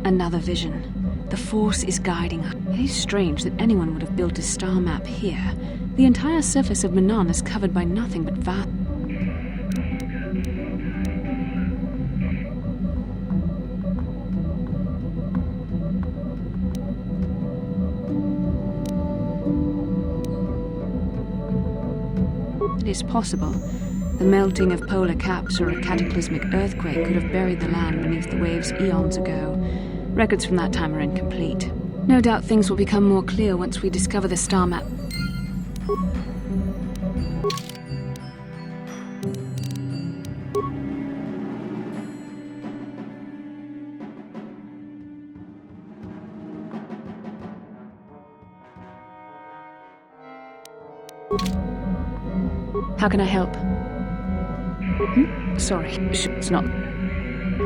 Another vision. The Force is guiding us. It is strange that anyone would have built a star map here. The entire surface of Manon is covered by nothing but vast... It is possible. The melting of polar caps or a cataclysmic earthquake could have buried the land beneath the waves eons ago. Records from that time are incomplete. No doubt things will become more clear once we discover the star map. How can I help? Sorry, it's not.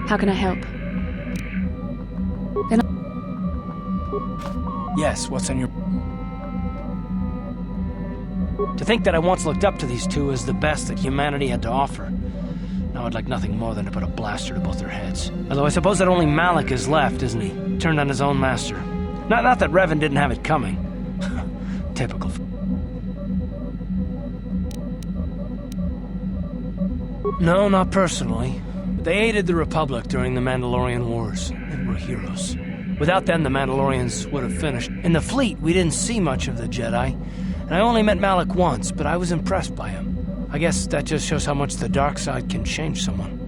How can I help? Yes, what's on your... To think that I once looked up to these two as the best that humanity had to offer. Now I'd like nothing more than to put a blaster to both their heads. Although I suppose that only Malik is left, isn't he? Turned on his own master. Not that Revan didn't have it coming. Typical. No, not personally. But they aided the Republic during the Mandalorian Wars. They were heroes. Without them, the Mandalorians would have finished. In the fleet, we didn't see much of the Jedi, and I only met Malik once, but I was impressed by him. I guess that just shows how much the dark side can change someone.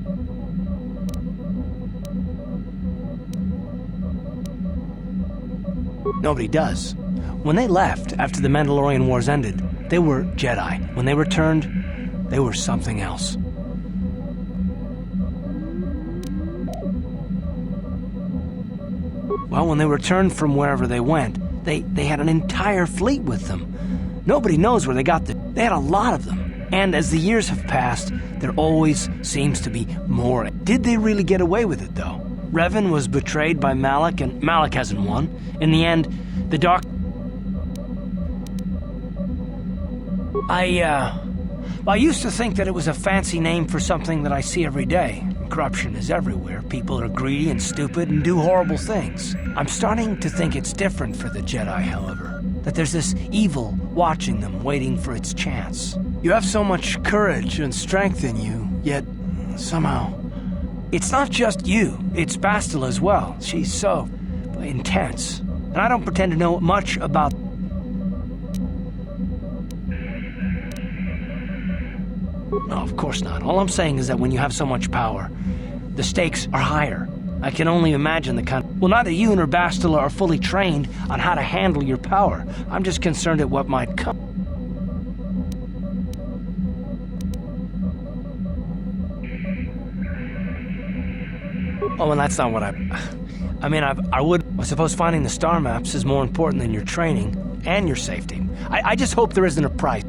Nobody does. When they left after the Mandalorian Wars ended, they were Jedi. When they returned, they were something else. Well, when they returned from wherever they went, they had an entire fleet with them. Nobody knows where they got them. They had a lot of them. And as the years have passed, there always seems to be more. Did they really get away with it, though? Revan was betrayed by Malik, and Malik hasn't won. In the end, the Dark... I used to think that it was a fancy name for something that I see every day. Corruption is everywhere. People are greedy and stupid and do horrible things. I'm starting to think it's different for the Jedi, however. That there's this evil watching them, waiting for its chance. You have so much courage and strength in you, yet somehow... It's not just you, it's Bastila as well. She's so intense. And I don't pretend to know much about... No, of course not. All I'm saying is that when you have so much power, the stakes are higher. I can only imagine the kind... Well, neither you nor Bastila are fully trained on how to handle your power. I'm just concerned at what might come. Oh, and that's not what I mean, I suppose finding the star maps is more important than your training and your safety. I just hope there isn't a price.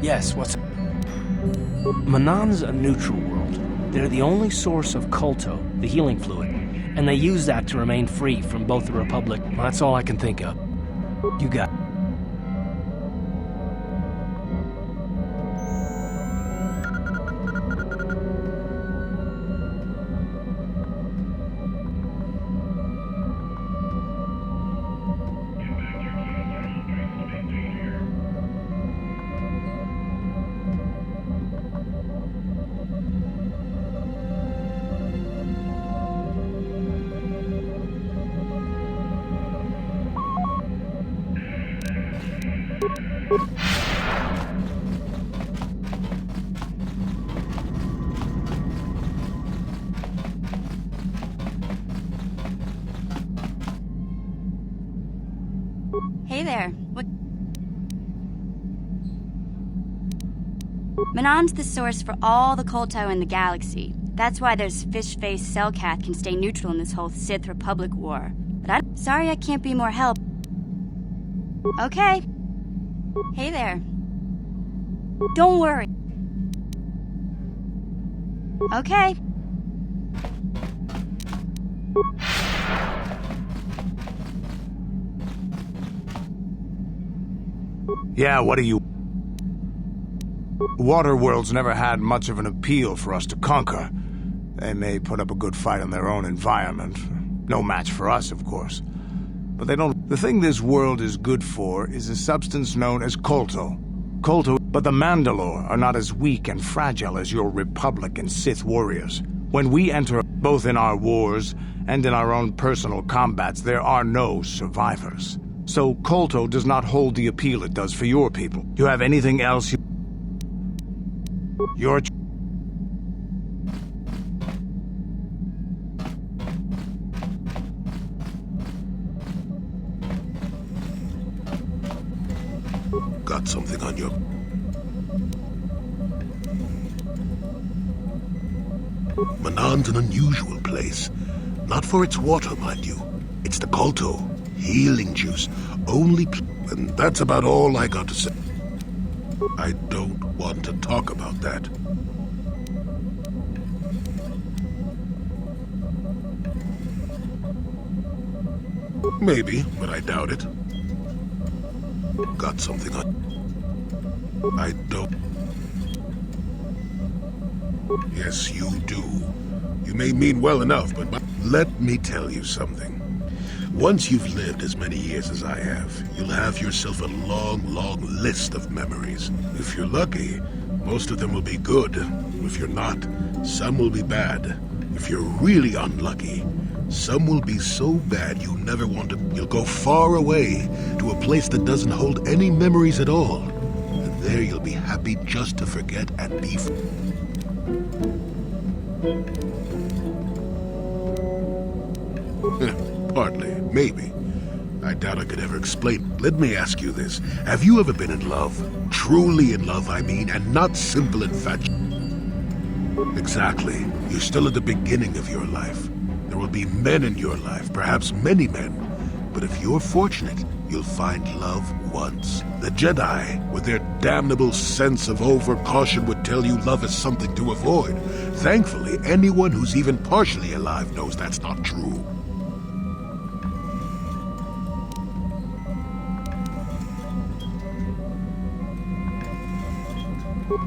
Yes, what's... Manon's a neutral world. They're the only source of Kolto, the healing fluid, and they use that to remain free from both the Republic. Well, that's all I can think of. You got... Hey there. What? Manon's the source for all the Kolto in the galaxy. That's why those fish-faced Selkath can stay neutral in this whole Sith Republic war. But sorry I can't be more help. Okay. Hey there. Don't worry. Okay. Yeah, what do you... Waterworld's never had much of an appeal for us to conquer. They may put up a good fight in their own environment. No match for us, of course. But they don't... The thing this world is good for is a substance known as Kolto. But the Mandalore are not as weak and fragile as your Republic and Sith warriors. When we enter, both in our wars and in our own personal combats, there are no survivors. So Kolto does not hold the appeal it does for your people. Do you have anything else you... Your... Got something on your... Manon's an unusual place. Not for its water, mind you. It's the Kolto. Healing juice. And that's about all I got to say. I don't want to talk about that. Maybe, but I doubt it. Got something on... I don't... Yes, you do. You may mean well enough, but let me tell you something. Once you've lived as many years as I have, you'll have yourself a long, long list of memories. If you're lucky, most of them will be good. If you're not, some will be bad. If you're really unlucky, some will be so bad you never want to... You'll go far away to a place that doesn't hold any memories at all. And there you'll be happy just to forget and be... Partly, maybe. I doubt I could ever explain. Let me ask you this. Have you ever been in love? Truly in love, I mean, and not simple infatuation. Exactly. You're still at the beginning of your life. There will be men in your life, perhaps many men. But if you're fortunate, you'll find love once. The Jedi, with their damnable sense of over-caution, would tell you love is something to avoid. Thankfully, anyone who's even partially alive knows that's not true.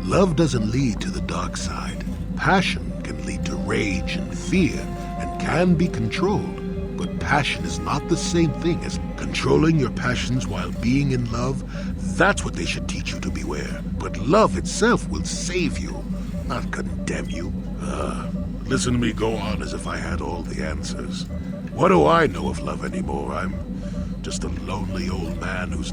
Love doesn't lead to the dark side. Passion can lead to rage and fear, and can be controlled. But passion is not the same thing as controlling your passions while being in love. That's what they should teach you to beware. But love itself will save you, not condemn you. Listen to me go on as if I had all the answers. What do I know of love anymore? I'm just a lonely old man who's...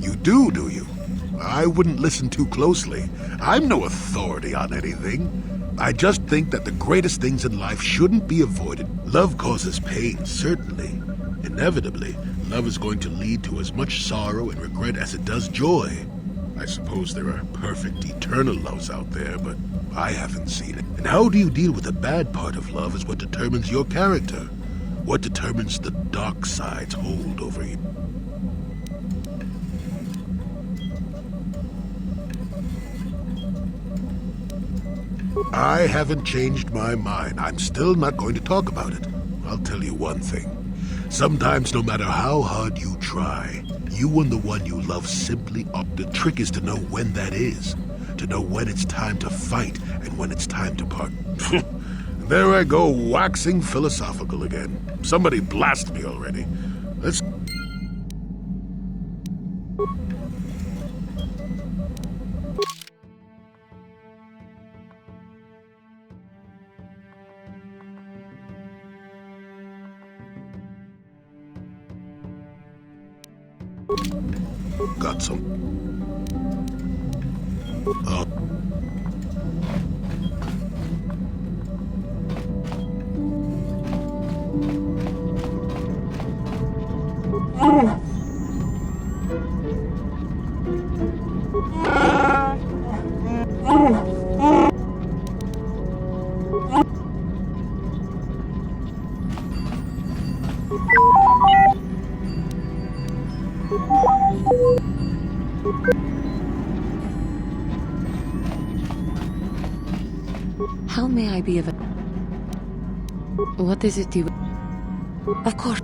You do you? I wouldn't listen too closely. I'm no authority on anything. I just think that the greatest things in life shouldn't be avoided. Love causes pain, certainly. Inevitably, love is going to lead to as much sorrow and regret as it does joy. I suppose there are perfect, eternal loves out there, but I haven't seen it. And how do you deal with the bad part of love is what determines your character. What determines the dark side's hold over you. I haven't changed my mind. I'm still not going to talk about it. I'll tell you one thing. Sometimes, no matter how hard you try, you and the one you love simply opt. The trick is to know when that is. To know when it's time to fight and when it's time to part. There I go, waxing philosophical again. Somebody blast me already. Let's... Got some. How may I be of... What is it you... Of course.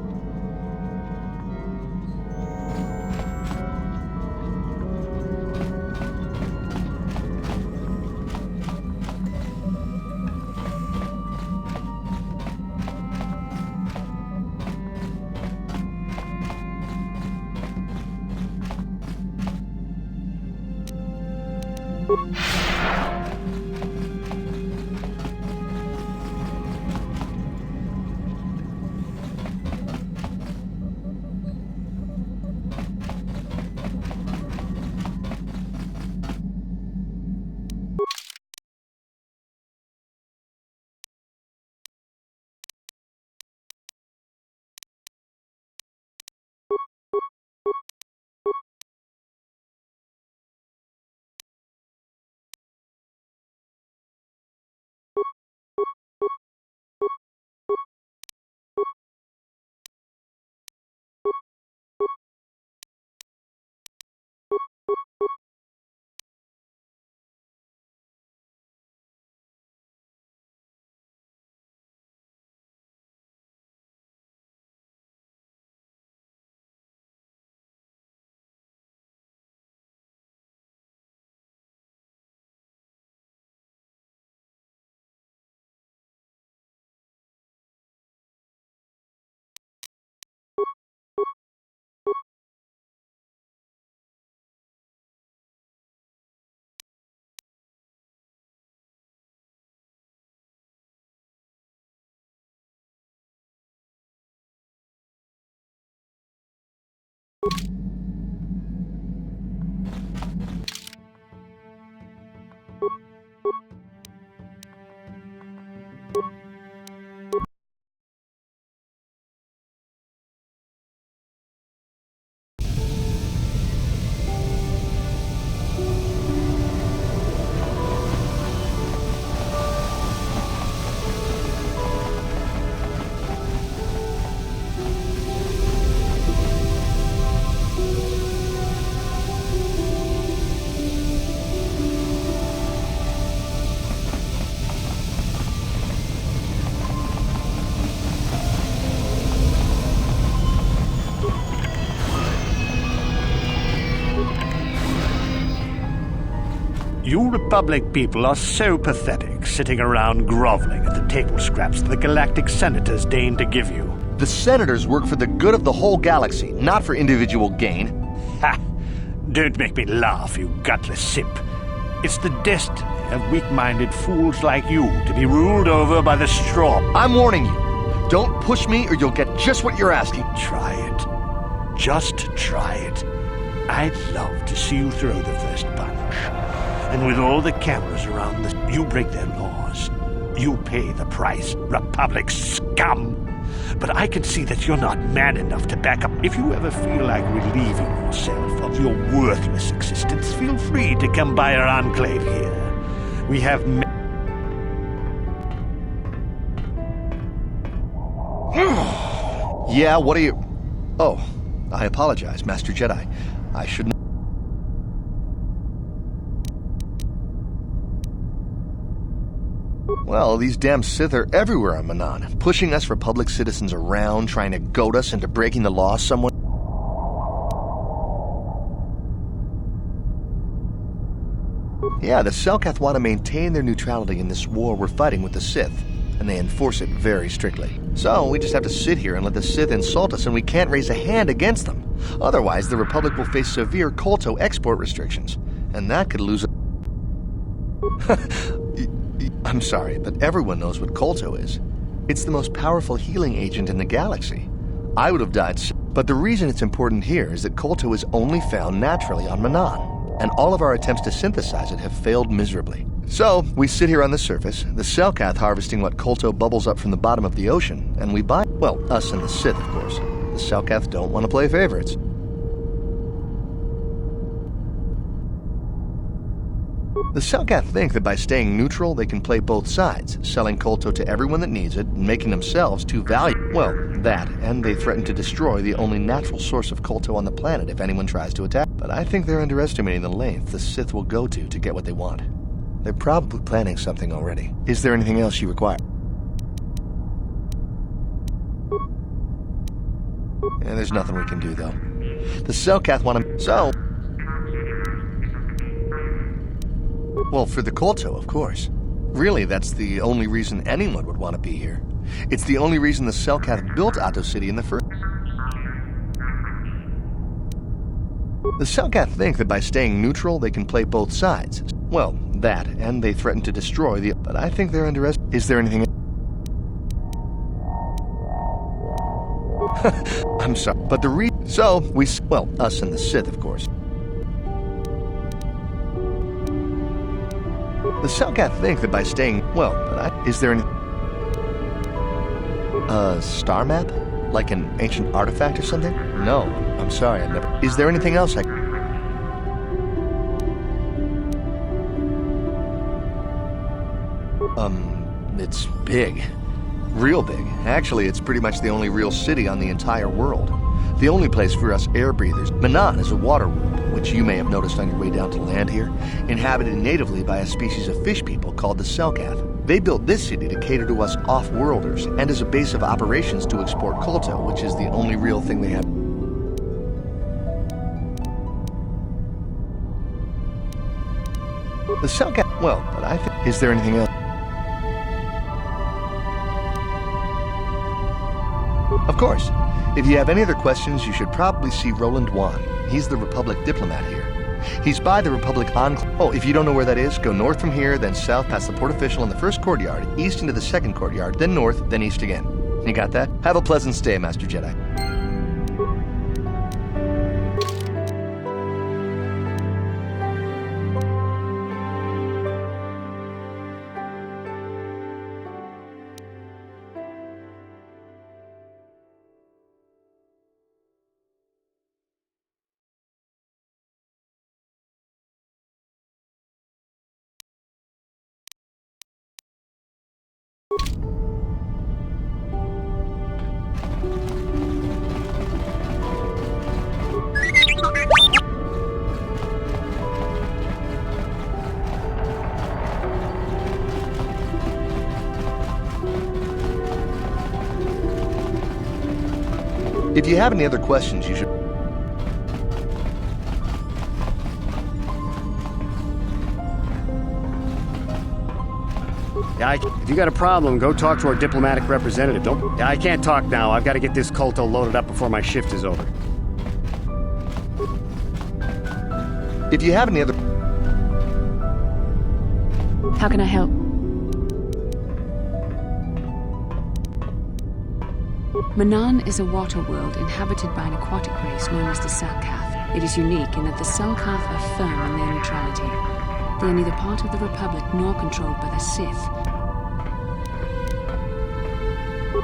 You Republic people are so pathetic, sitting around groveling at the table scraps the galactic senators deign to give you. The senators work for the good of the whole galaxy, not for individual gain. Ha! Don't make me laugh, you gutless simp. It's the destiny of weak-minded fools like you to be ruled over by the straw. I'm warning you. Don't push me or you'll get just what you're asking. Try it. Just try it. I'd love to see you throw the first punch. And with all the cameras around you break their laws. You pay the price, Republic scum. But I can see that you're not man enough to back up. If you ever feel like relieving yourself of your worthless existence, feel free to come by our enclave here. We have Yeah, what are you... Oh, I apologize, Master Jedi. I shouldn't... Well, these damn Sith are everywhere on Manan, pushing us Republic citizens around, trying to goad us into breaking the law somewhat. Yeah, the Selkath want to maintain their neutrality in this war we're fighting with the Sith, and they enforce it very strictly. So, we just have to sit here and let the Sith insult us, and we can't raise a hand against them. Otherwise, the Republic will face severe Kolto export restrictions, and that could lose a... I'm sorry, but everyone knows what Kolto is. It's the most powerful healing agent in the galaxy. I would have died, but the reason it's important here is that Kolto is only found naturally on Manan, and all of our attempts to synthesize it have failed miserably. So, we sit here on the surface, the Selkath harvesting what Kolto bubbles up from the bottom of the ocean, and we buy... Well, us and the Sith, of course. The Selkath don't want to play favorites. The Selkath think that by staying neutral, they can play both sides, selling Kolto to everyone that needs it, and making themselves too valuable. Well, that, and they threaten to destroy the only natural source of Kolto on the planet if anyone tries to attack. But I think they're underestimating the length the Sith will go to get what they want. They're probably planning something already. Is there anything else you require? Yeah, there's nothing we can do, though. The Selkath want to... So... Well, for the Kolto, of course. Really, that's the only reason anyone would want to be here. It's the only reason the Selkath built Otto City in the first... The Selkath think that by staying neutral, they can play both sides. Well, that, and they threaten to destroy the... But I think they're underestimating... Is there anything... I'm sorry, but the So, we... Well, us and the Sith, of course. The Selkath think that by staying... Well, but is there any... A star map? Like an ancient artifact or something? No, I'm sorry, I've never... Is there anything else I... It's big. Real big. Actually, it's pretty much the only real city on the entire world. The only place for us air breathers. Manan is a water world, which you may have noticed on your way down to land here, inhabited natively by a species of fish people called the Selkath. They built this city to cater to us off-worlders, and as a base of operations to export Kolto, which is the only real thing they have. The Selkath... Well, but I think... Is there anything else? Of course. If you have any other questions, you should probably see Roland Wan. He's the Republic diplomat here. He's by the Republic Enclave. Oh, if you don't know where that is, go north from here, then south past the port official in the first courtyard, east into the second courtyard, then north, then east again. You got that? Have a pleasant stay, Master Jedi. If you have any other questions, you should... Yeah, if you got a problem, go talk to our diplomatic representative. Don't... Yeah, I can't talk now. I've got to get this Kolto loaded up before my shift is over. If you have any other... How can I help? Manan is a water world inhabited by an aquatic race known as the Selkath. It is unique in that the Selkath are firm in their neutrality. They are neither part of the Republic nor controlled by the Sith.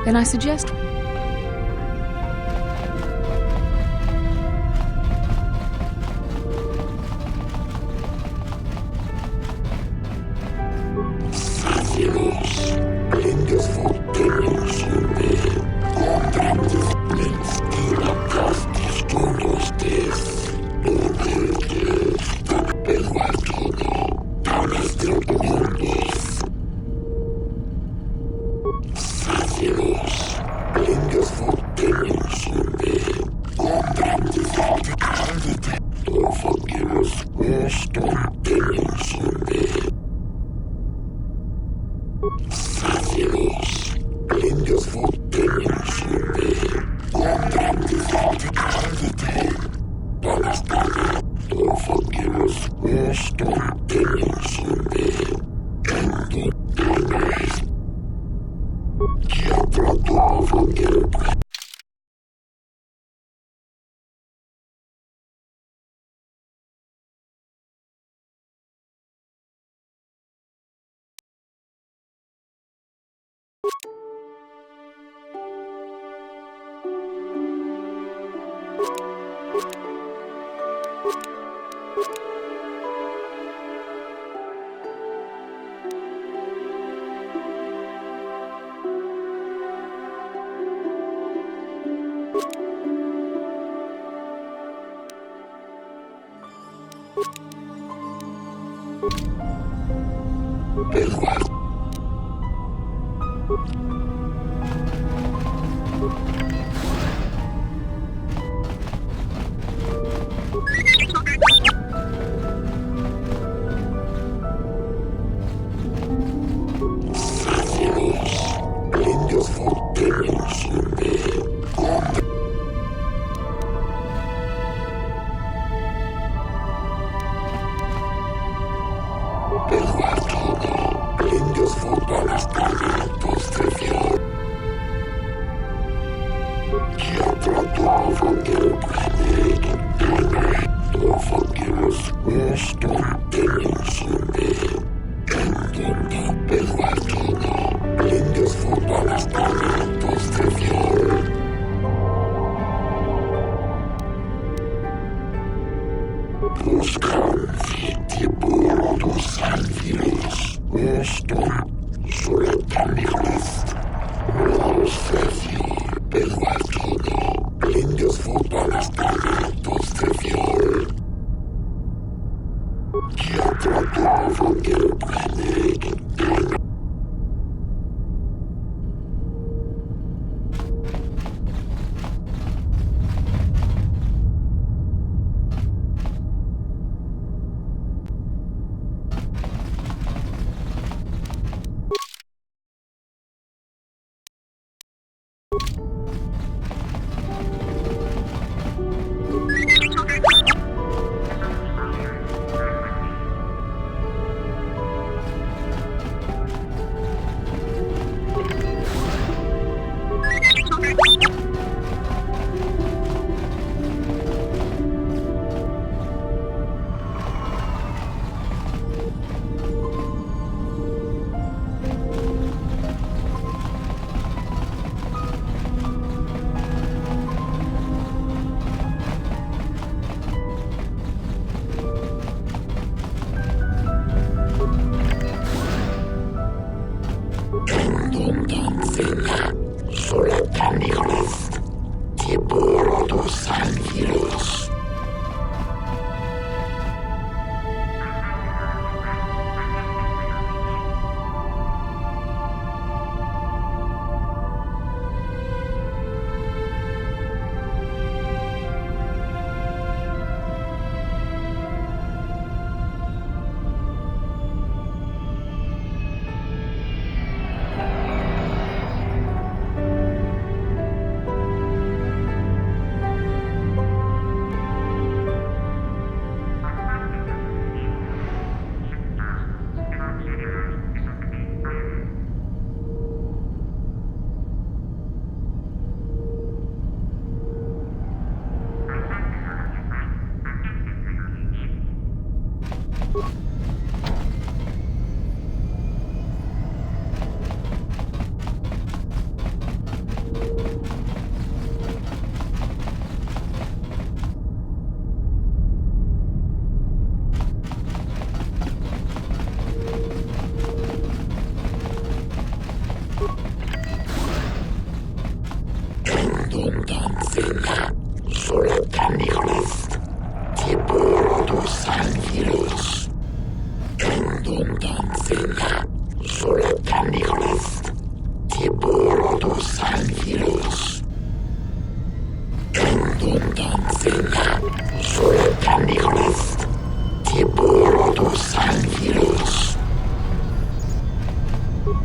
Then I suggest...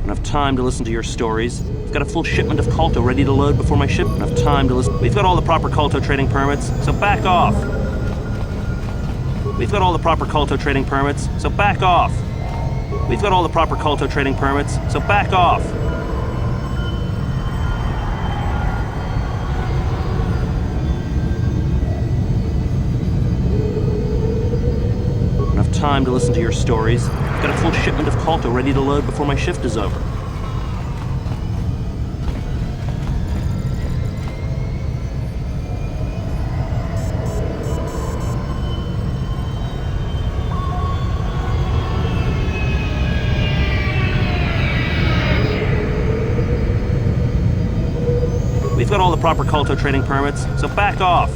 Enough time to listen to your stories. I've got a full shipment of Kolto ready to load before my ship. Enough time to listen. We've got all the proper Kolto trading permits, so back off. We've got all the proper Kolto trading permits, so back off. We've got all the proper Kolto trading permits, so back off. Enough time to listen to your stories. I've got a full shipment of Kolto ready to load before my shift is over. We've got all the proper Kolto trading permits, so back off.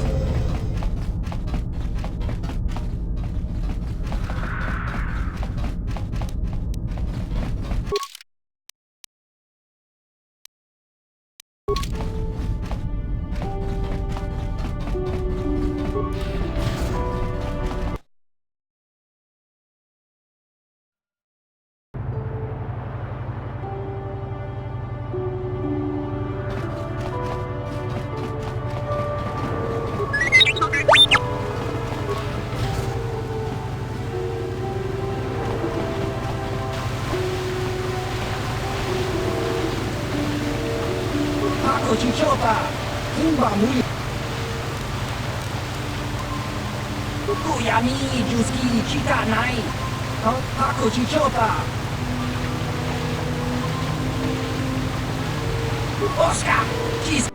Oscar! Jeez!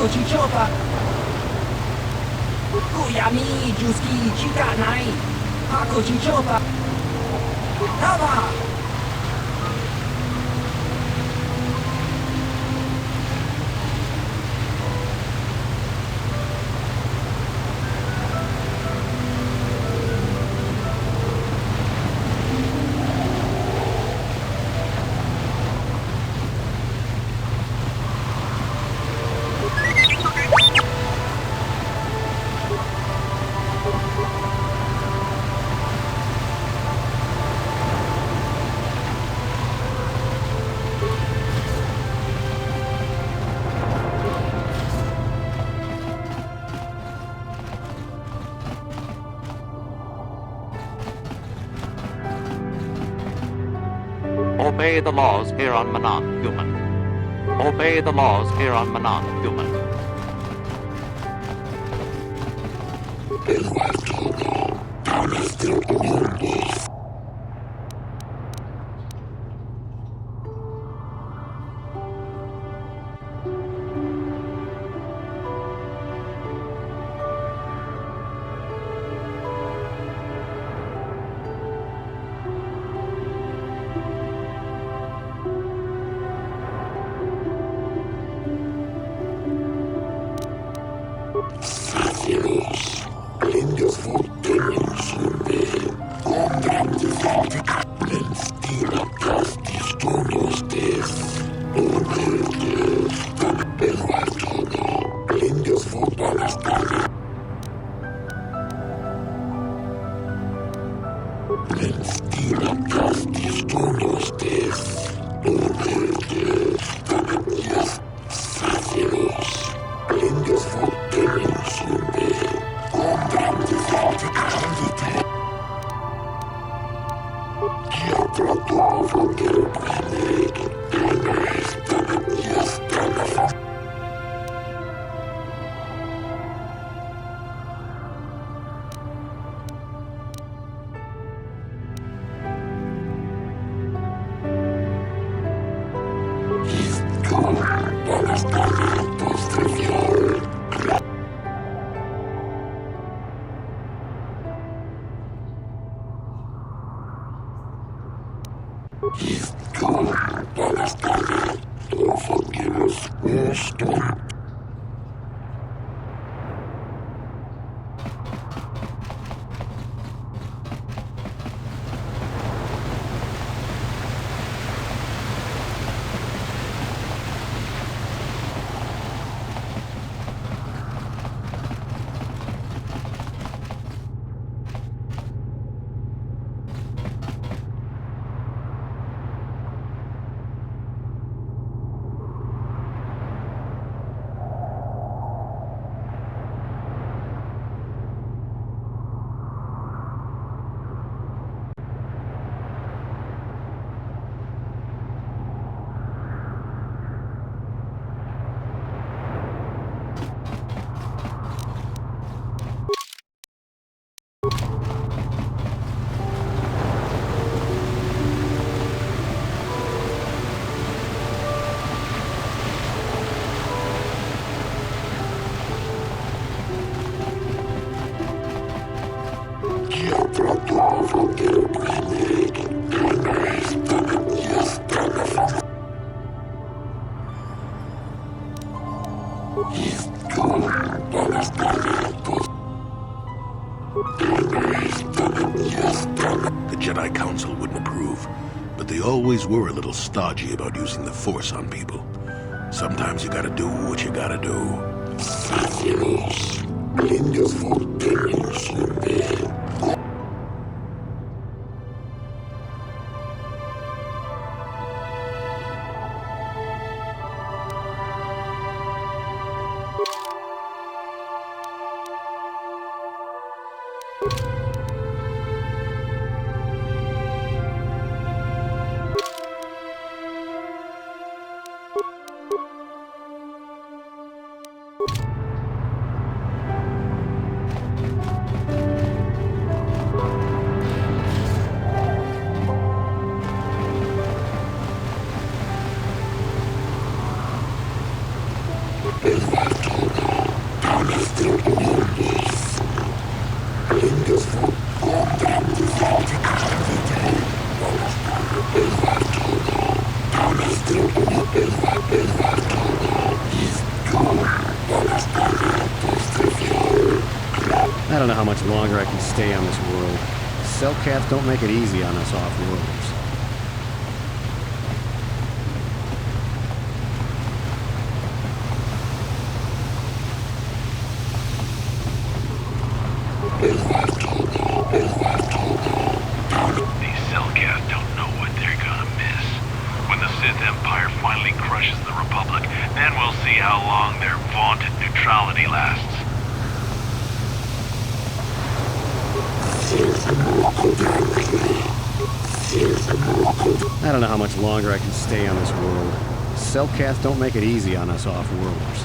Hakochi chopa. Kuyami juski chika nai. Hakochi chopa. Taba. Obey the laws here on Manan, human. Obey the laws here on Manan, human. The Jedi Council wouldn't approve, but they always were a little stodgy about using the Force on people. Sometimes you gotta do what you gotta do. longer I can stay on this world. Cellcats don't make it easy on us off-worlders. These Cellcats don't know what they're gonna miss. When the Sith Empire finally crushes the Republic, then we'll see how long their vaunted neutrality lasts. I don't know how much longer I can stay on this world. Cellcats don't make it easy on us off-worlders.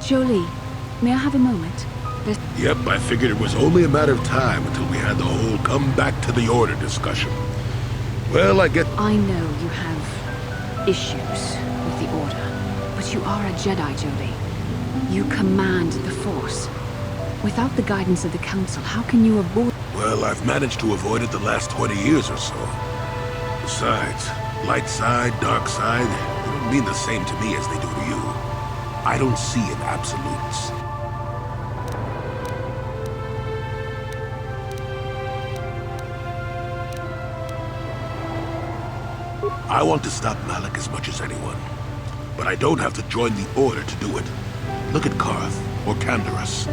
Jolie, may I have a moment? Yep, I figured it was only a matter of time until we had the whole come back to the order discussion. Well, I get... I know you have issues with the Order, but you are a Jedi, Jolie. You command the Force. Without the guidance of the Council, how can you avoid... Well, I've managed to avoid it the last 20 years or so. Besides, light side, dark side, they don't mean the same to me as they do to you. I don't see in absolutes. I want to stop Malik as much as anyone. But I don't have to join the Order to do it. Look at Karth or Canderous.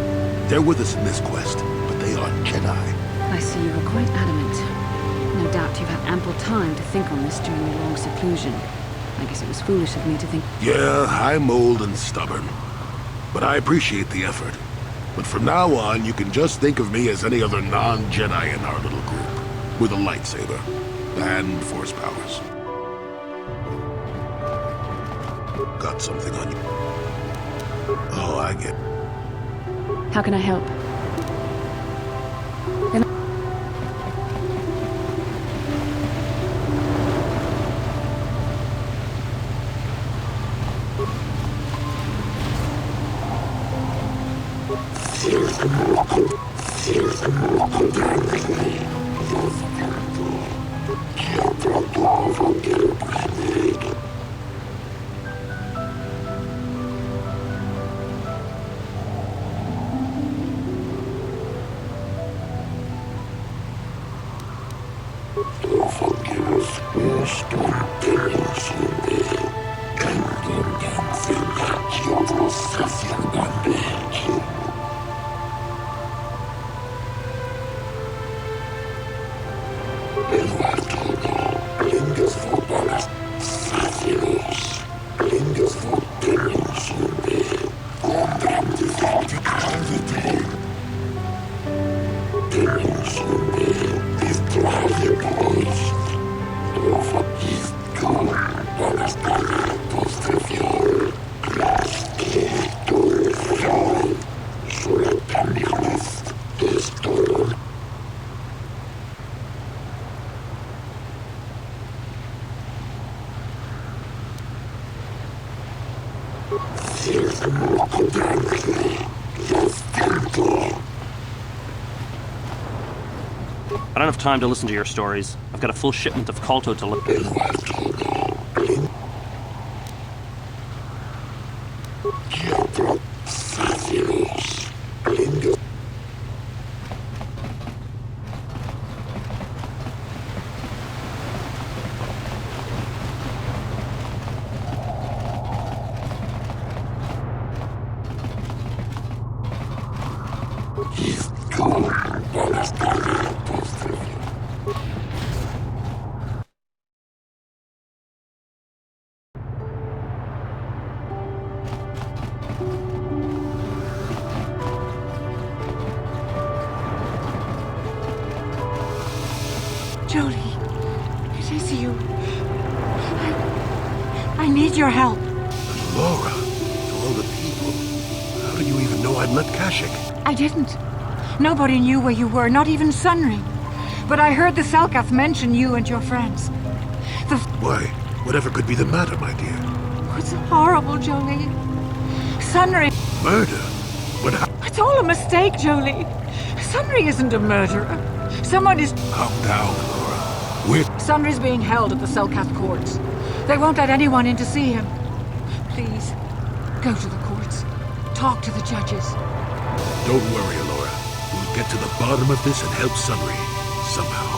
They're with us in this quest, but they are Jedi. I see you were quite adamant. No doubt you've had ample time to think on this during your long seclusion. I guess it was foolish of me to think... Yeah, I'm old and stubborn. But I appreciate the effort. But from now on, you can just think of me as any other non-Jedi in our little group. With a lightsaber. And Force powers. Got something on you. Oh, I get... How can I help? I don't have time to listen to your stories. I've got a full shipment of Kolto to look at. Jolie, it is you. I need your help. But Laura, of all the people, how did you even know I'd left Kashyyyk? I didn't. Nobody knew where you were, not even Sunring. But I heard the Selkath mention you and your friends. Why? Whatever could be the matter, my dear? Oh, it's horrible, Jolie. Sunring... Murder? What It's all a mistake, Jolie. Sunring isn't a murderer. Someone is... Calm down, Laura. Sunry's being held at the Selkath courts. They won't let anyone in to see him. Please, go to the courts. Talk to the judges. Don't worry, Laura. We'll get to the bottom of this and help Sunry. Somehow.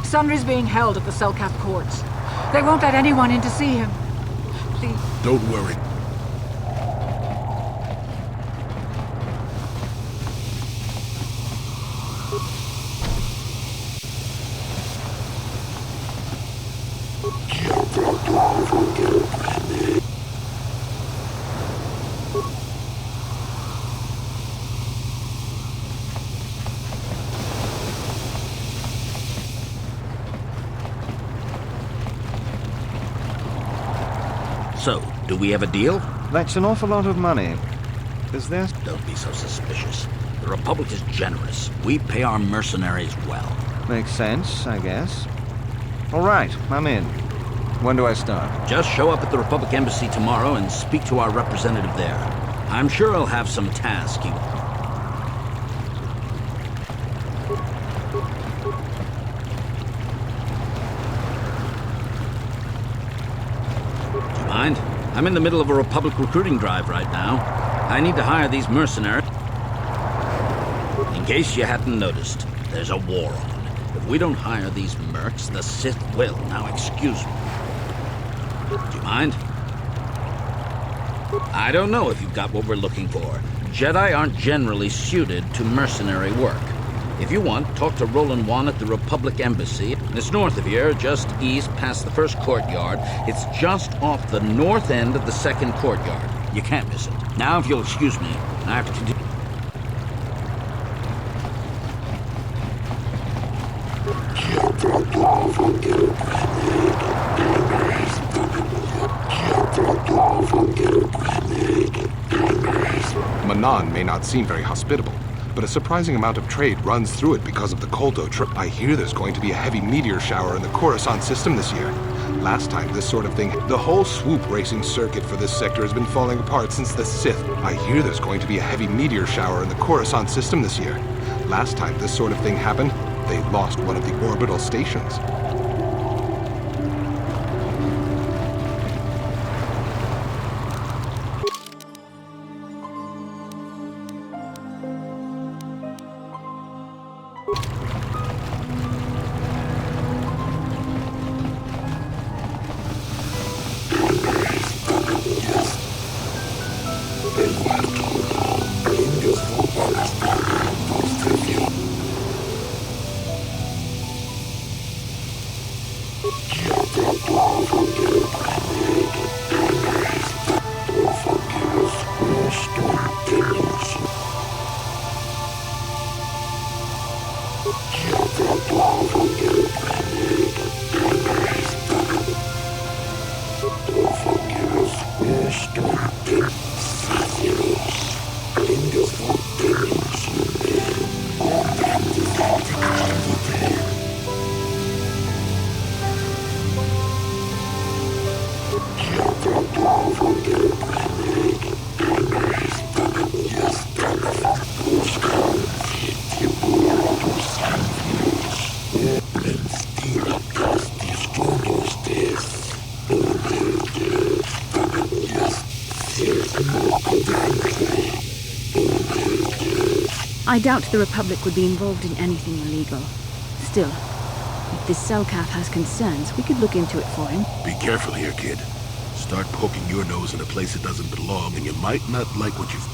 Sunry's being held at the Selkath courts. They won't let anyone in to see him. Please. Don't worry. So, do we have a deal? That's an awful lot of money. Is there? Don't be so suspicious. The Republic is generous. We pay our mercenaries well. Makes sense, I guess. All right, I'm in. When do I start? Just show up at the Republic Embassy tomorrow and speak to our representative there. I'm sure he'll have some task you... Mind? I'm in the middle of a Republic recruiting drive right now. I need to hire these mercenaries. In case you hadn't noticed, there's a war on. If we don't hire these mercs, the Sith will. Now excuse me. Do you mind? I don't know if you've got what we're looking for. Jedi aren't generally suited to mercenary work. If you want, talk to Roland Wan at the Republic Embassy. It's north of here, just east past the first courtyard. It's just off the north end of the second courtyard. You can't miss it. Now, if you'll excuse me, I have to continue. Manan may not seem very hospitable, but a surprising amount of trade runs through it because of the Kolto trip. I hear there's going to be a heavy meteor shower in the Coruscant system this year. Last time this sort of thing, the whole swoop racing circuit for this sector has been falling apart since the Sith. I hear there's going to be a heavy meteor shower in the Coruscant system this year. Last time this sort of thing happened, they lost one of the orbital stations. I doubt the Republic would be involved in anything illegal. Still, if this Selkath has concerns, we could look into it for him. Be careful here, kid. Start poking your nose in a place it doesn't belong, and you might not like what you've...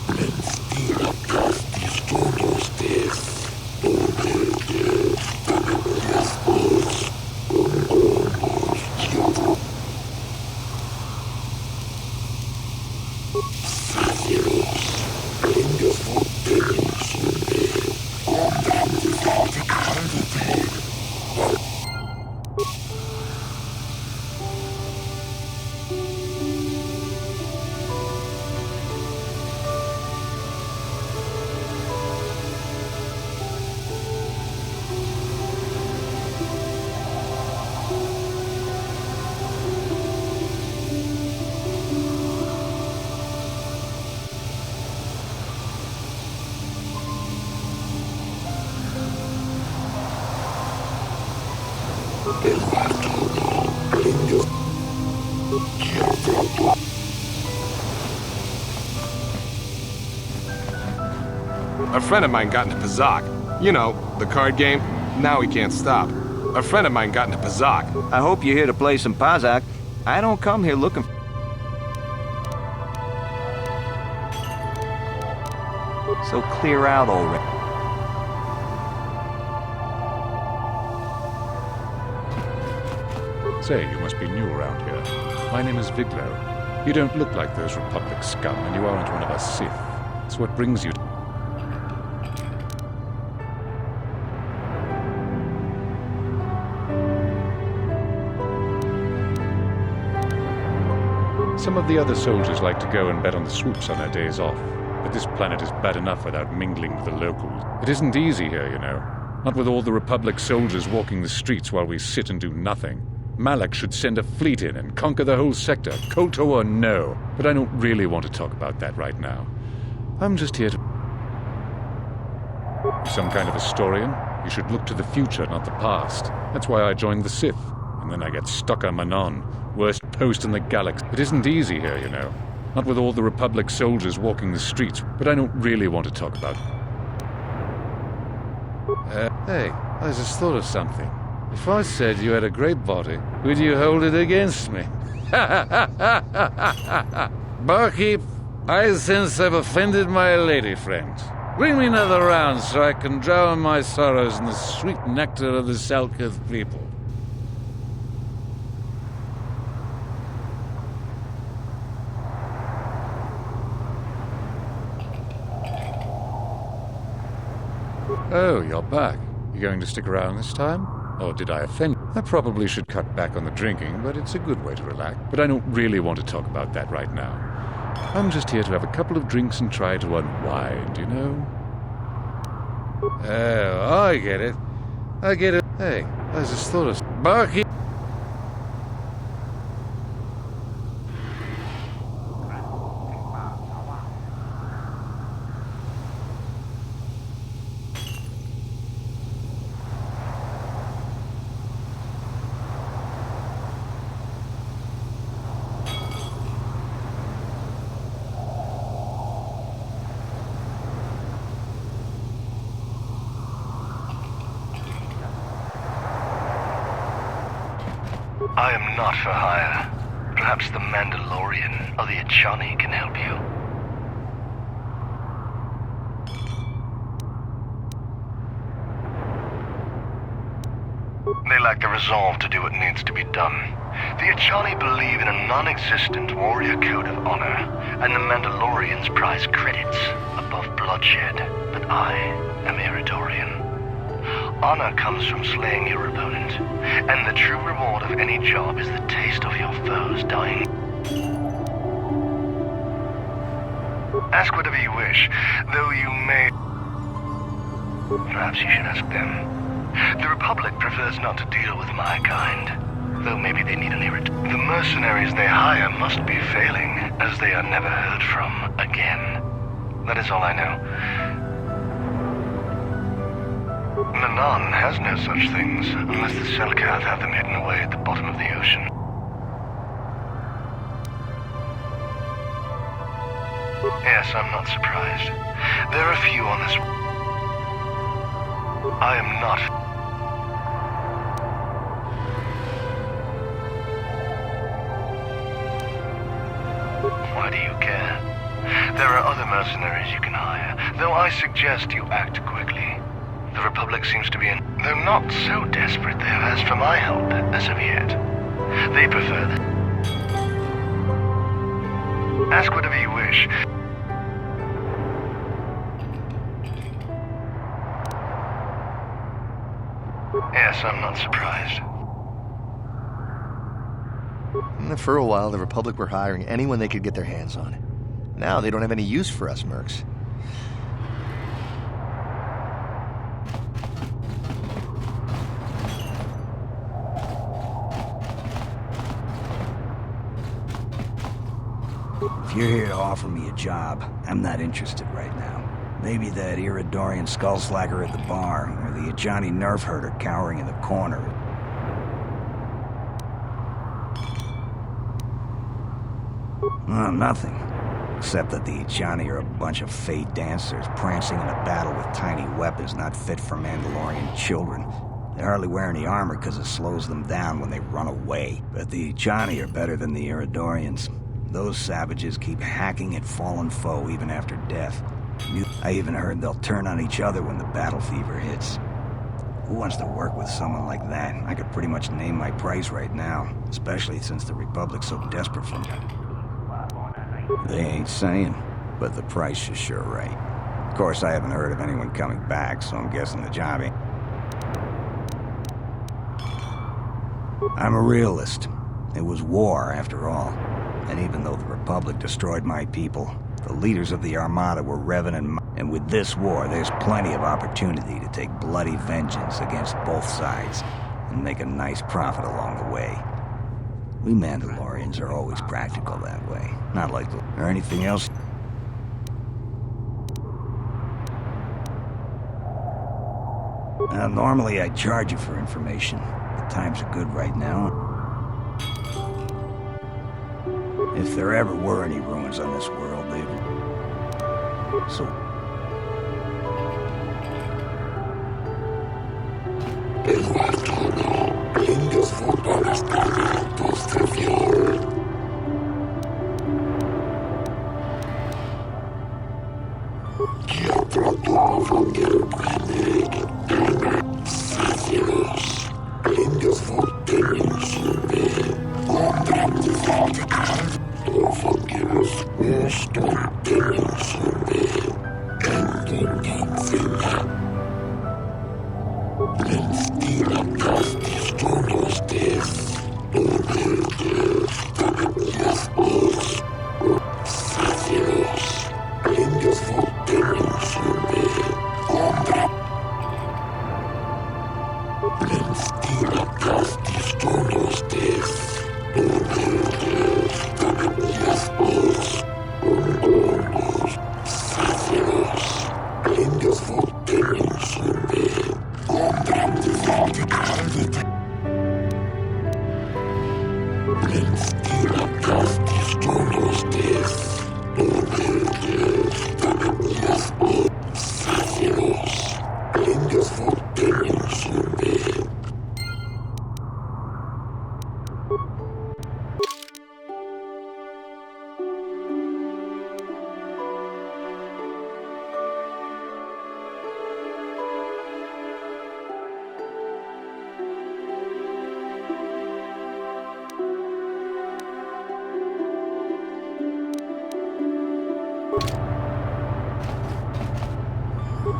A friend of mine got into Pazak. You know, the card game. Now he can't stop. A friend of mine got into Pazak. I hope you're here to play some Pazak. I don't come here looking for... So clear out already. Say, you must be new around here. My name is Viglo. You don't look like those Republic scum, and you aren't one of us Sith. It's what brings you... Some of the other soldiers like to go and bet on the swoops on their days off, but this planet is bad enough without mingling with the locals. It isn't easy here, you know. Not with all the Republic soldiers walking the streets while we sit and do nothing. Malak should send a fleet in and conquer the whole sector, KOTOR or no. But I don't really want to talk about that right now. I'm just here to... Some kind of historian? You should look to the future, not the past. That's why I joined the Sith. And then I get stuck on Manon. Worst post in the galaxy. It isn't easy here, you know. Not with all the Republic soldiers walking the streets, but I don't really want to talk about... Hey, I just thought of something. If I said you had a great body, would you hold it against me? Barkeep, I sense I've offended my lady friend. Bring me another round so I can drown my sorrows in the sweet nectar of the Selkath people. Oh, you're back. You going to stick around this time? Or did I offend you? I probably should cut back on the drinking, but it's a good way to relax. But I don't really want to talk about that right now. I'm just here to have a couple of drinks and try to unwind, you know? Oh, I get it. I get it. Hey, I just thought of... Barkeep! I am not for hire. Perhaps the Mandalorian or the Achani can help you. They lack the resolve to do what needs to be done. The Achani believe in a non-existent warrior code of honor, and the Mandalorians prize credits above bloodshed. But I am Eridorian. Honor comes from slaying your opponent, and the true reward of any job is the taste of your foes dying. Ask whatever you wish, though you may... Perhaps you should ask them. The Republic prefers not to deal with my kind, though maybe they need an irritant. The mercenaries they hire must be failing, as they are never heard from again. That is all I know. Manon has no such things, unless the Selkath have them hidden away at the bottom of the ocean. Yes, I'm not surprised. There are few on this... I am not... Why do you care? There are other mercenaries you can hire, though I suggest you act quickly. The Republic seems to be in... They're not so desperate, they've asked for my help, as of yet. They prefer that. Ask whatever you wish. Yes, I'm not surprised. For a while, the Republic were hiring anyone they could get their hands on. Now they don't have any use for us mercs. If you're here to offer me a job, I'm not interested right now. Maybe that Iridorian skullslacker at the bar, or the Ajani nerf herder cowering in the corner. Oh, nothing. Except that the Ajani are a bunch of fey dancers prancing in a battle with tiny weapons not fit for Mandalorian children. They hardly wear any armor because it slows them down when they run away. But the Ajani are better than the Iridorians. Those savages keep hacking at fallen foe even after death. I even heard they'll turn on each other when the battle fever hits. Who wants to work with someone like that? I could pretty much name my price right now, especially since the Republic's so desperate for me. They ain't saying, but the price is sure right. Of course, I haven't heard of anyone coming back, so I'm guessing the job ain't... I'm a realist. It was war, after all. And even though the Republic destroyed my people, the leaders of the Armada were revenant, and with this war, there's plenty of opportunity to take bloody vengeance against both sides and make a nice profit along the way. We Mandalorians are always practical that way, not like the... or anything else. Normally I'd charge you for information, but times are good right now. If there ever were any ruins on this world, they've... So...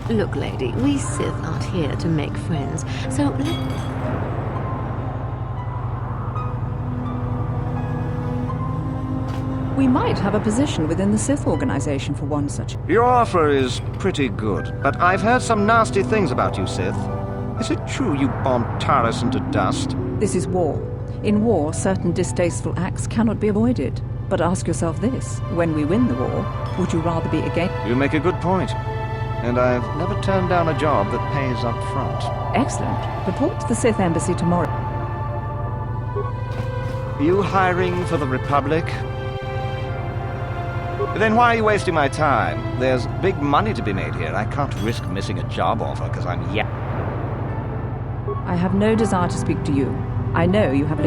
Look, lady, we Sith aren't here to make friends, so We might have a position within the Sith organization for one such. Your offer is pretty good, but I've heard some nasty things about you, Sith. Is it true you bombed Taris into dust? This is war. In war, certain distasteful acts cannot be avoided. But ask yourself this, when we win the war, would you rather be against... You make a good point. And I've never turned down a job that pays up front. Excellent. Report to the Sith Embassy tomorrow. You hiring for the Republic? Then why are you wasting my time? There's big money to be made here. I can't risk missing a job offer because I'm I have no desire to speak to you. I know you have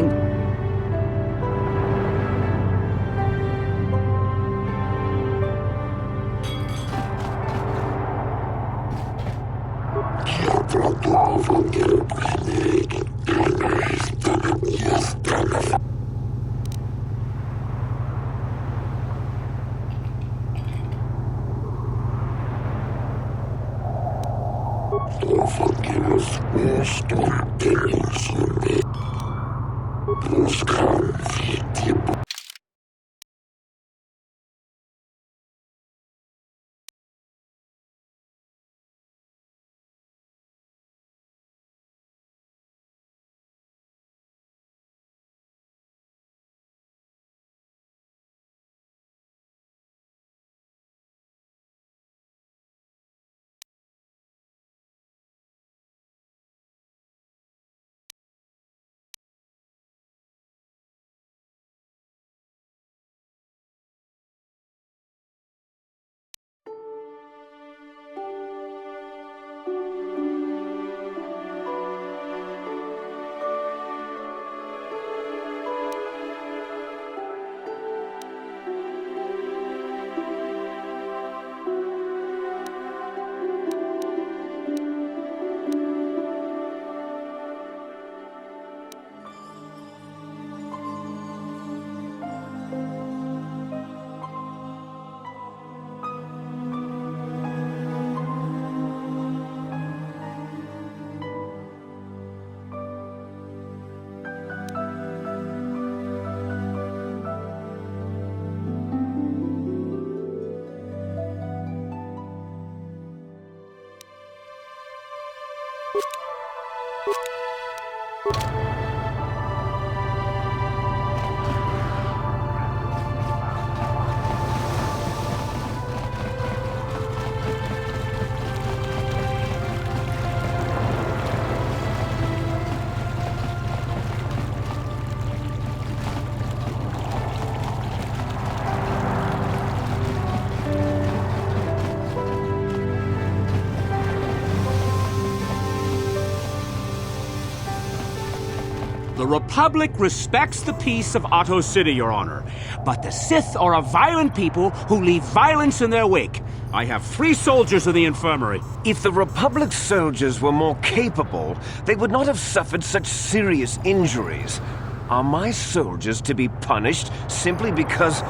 The Republic respects the peace of Otto City, Your Honor. But the Sith are a violent people who leave violence in their wake. I have 3 soldiers in the infirmary. If the Republic soldiers were more capable, they would not have suffered such serious injuries. Are my soldiers to be punished simply because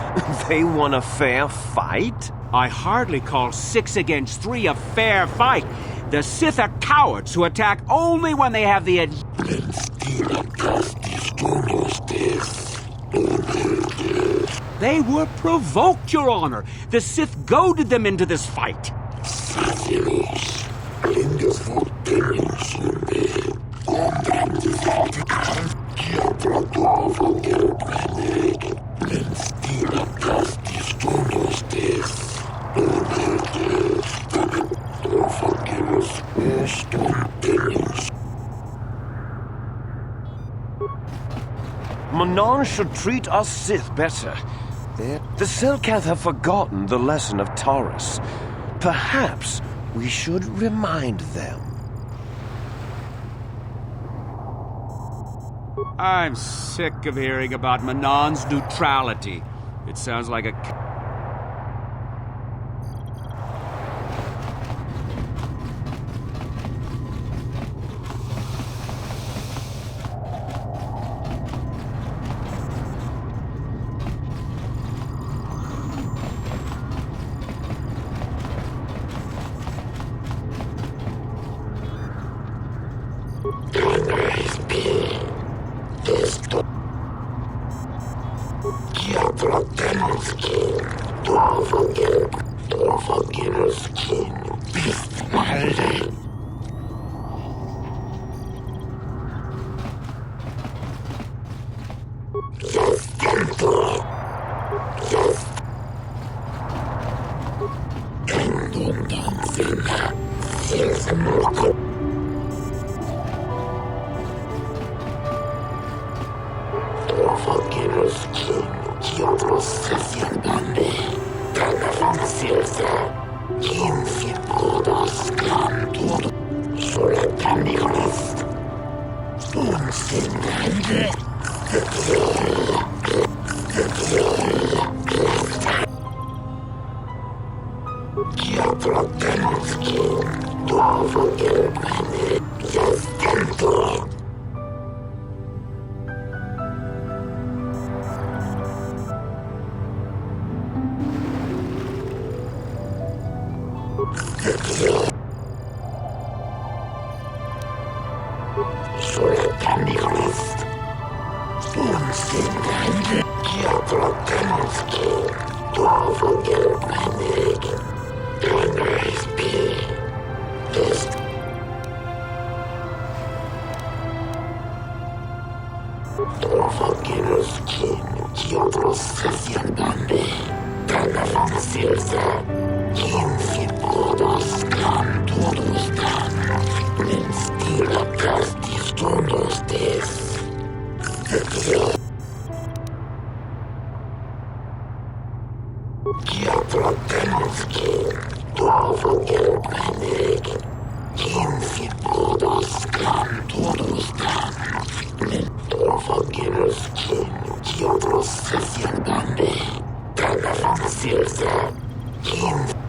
they won a fair fight? I hardly call 6 against 3 a fair fight. The Sith are cowards who attack only when they have the They were provoked, Your Honor. The Sith goaded them into this fight. Manon should treat us Sith better. The Selkath have forgotten the lesson of Taurus. Perhaps we should remind them. I'm sick of hearing about Manon's neutrality. It sounds like a...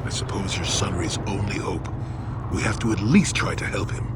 I suppose you're Sunry's only hope. We have to at least try to help him.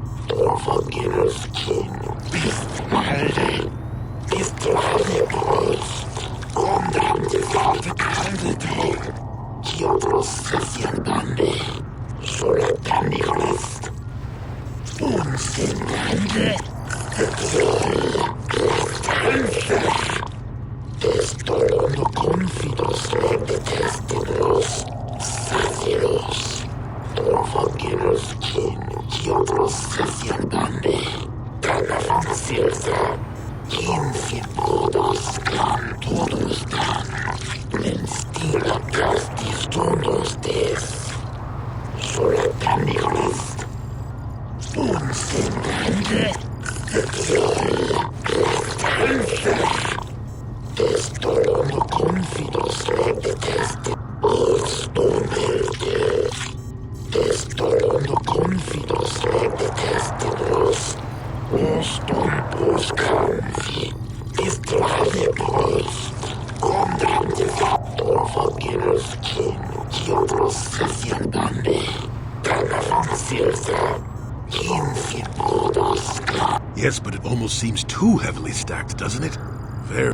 Yes, but it almost seems too heavily stacked, doesn't it? Very.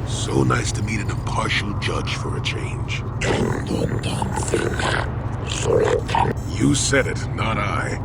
So nice to meet an impartial judge for a change. You said it, not I.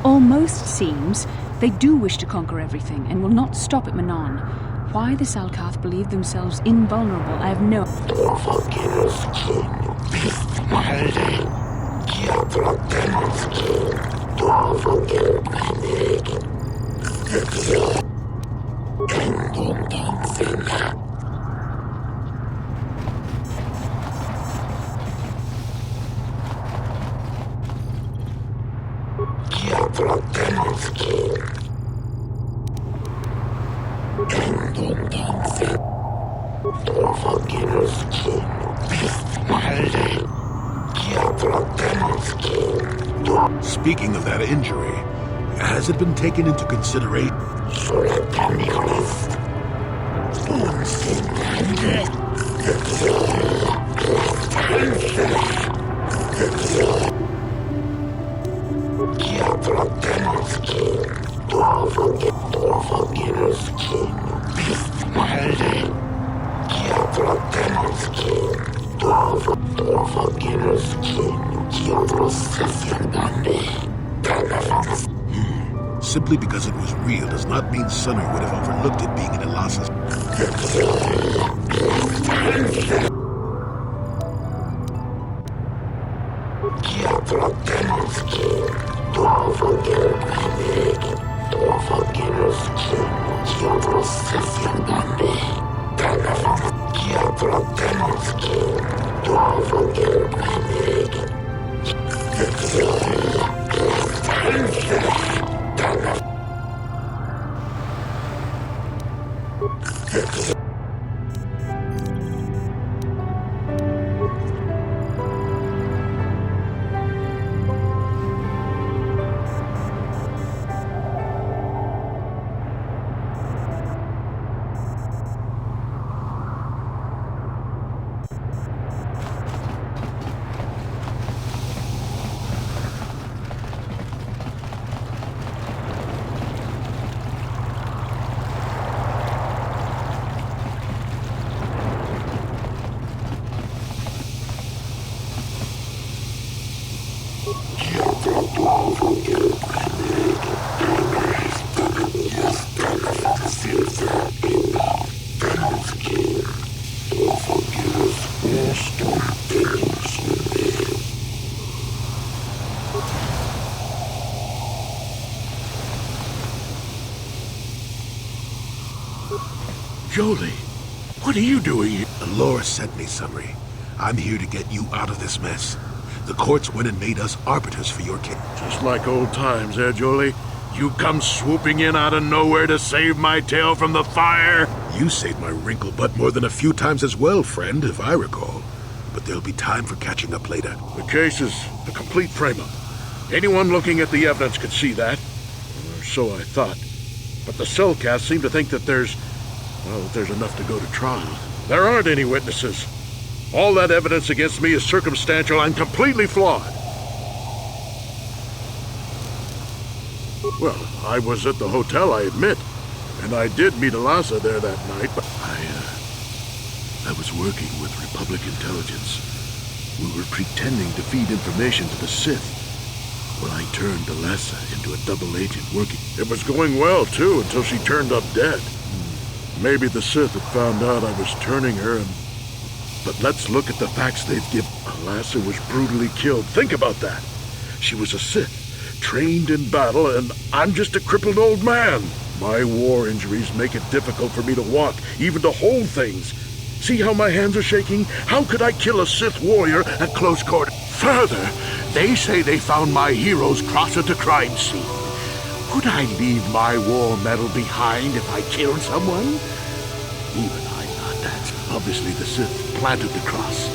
Almost seems they do wish to conquer everything and will not stop at Manon. Why the Salkath believe themselves invulnerable, I have no... Speaking of that injury, has it been taken into consideration? Simply because it was real does not mean Sunner would have overlooked it being in Elasa's. Jolie, what are you doing here? Laura sent me, Sunry. I'm here to get you out of this mess. The courts went and made us arbiters for your case. Just like old times, eh, Jolie? You come swooping in out of nowhere to save my tail from the fire? You saved my wrinkle butt more than a few times as well, friend, if I recall. But there'll be time for catching up later. The case is a complete frame-up. Anyone looking at the evidence could see that. Or so I thought. But the cellcast seem to think that there's enough to go to trial. There aren't any witnesses. All that evidence against me is circumstantial and completely flawed. Well, I was at the hotel, I admit. And I did meet Elasa there that night, but I was working with Republic intelligence. We were pretending to feed information to the Sith. When I turned Elasa into a double agent working. It was going well, too, until she turned up dead. Maybe the Sith had found out I was turning her, but let's look at the facts they've given. Elasa was brutally killed. Think about that. She was a Sith, trained in battle, and I'm just a crippled old man. My war injuries make it difficult for me to walk, even to hold things. See how my hands are shaking? How could I kill a Sith warrior at close quarter? Further, they say they found my hero's cross at the crime scene. Would I leave my war medal behind if I killed someone? Even I thought that. Obviously the Sith planted the cross.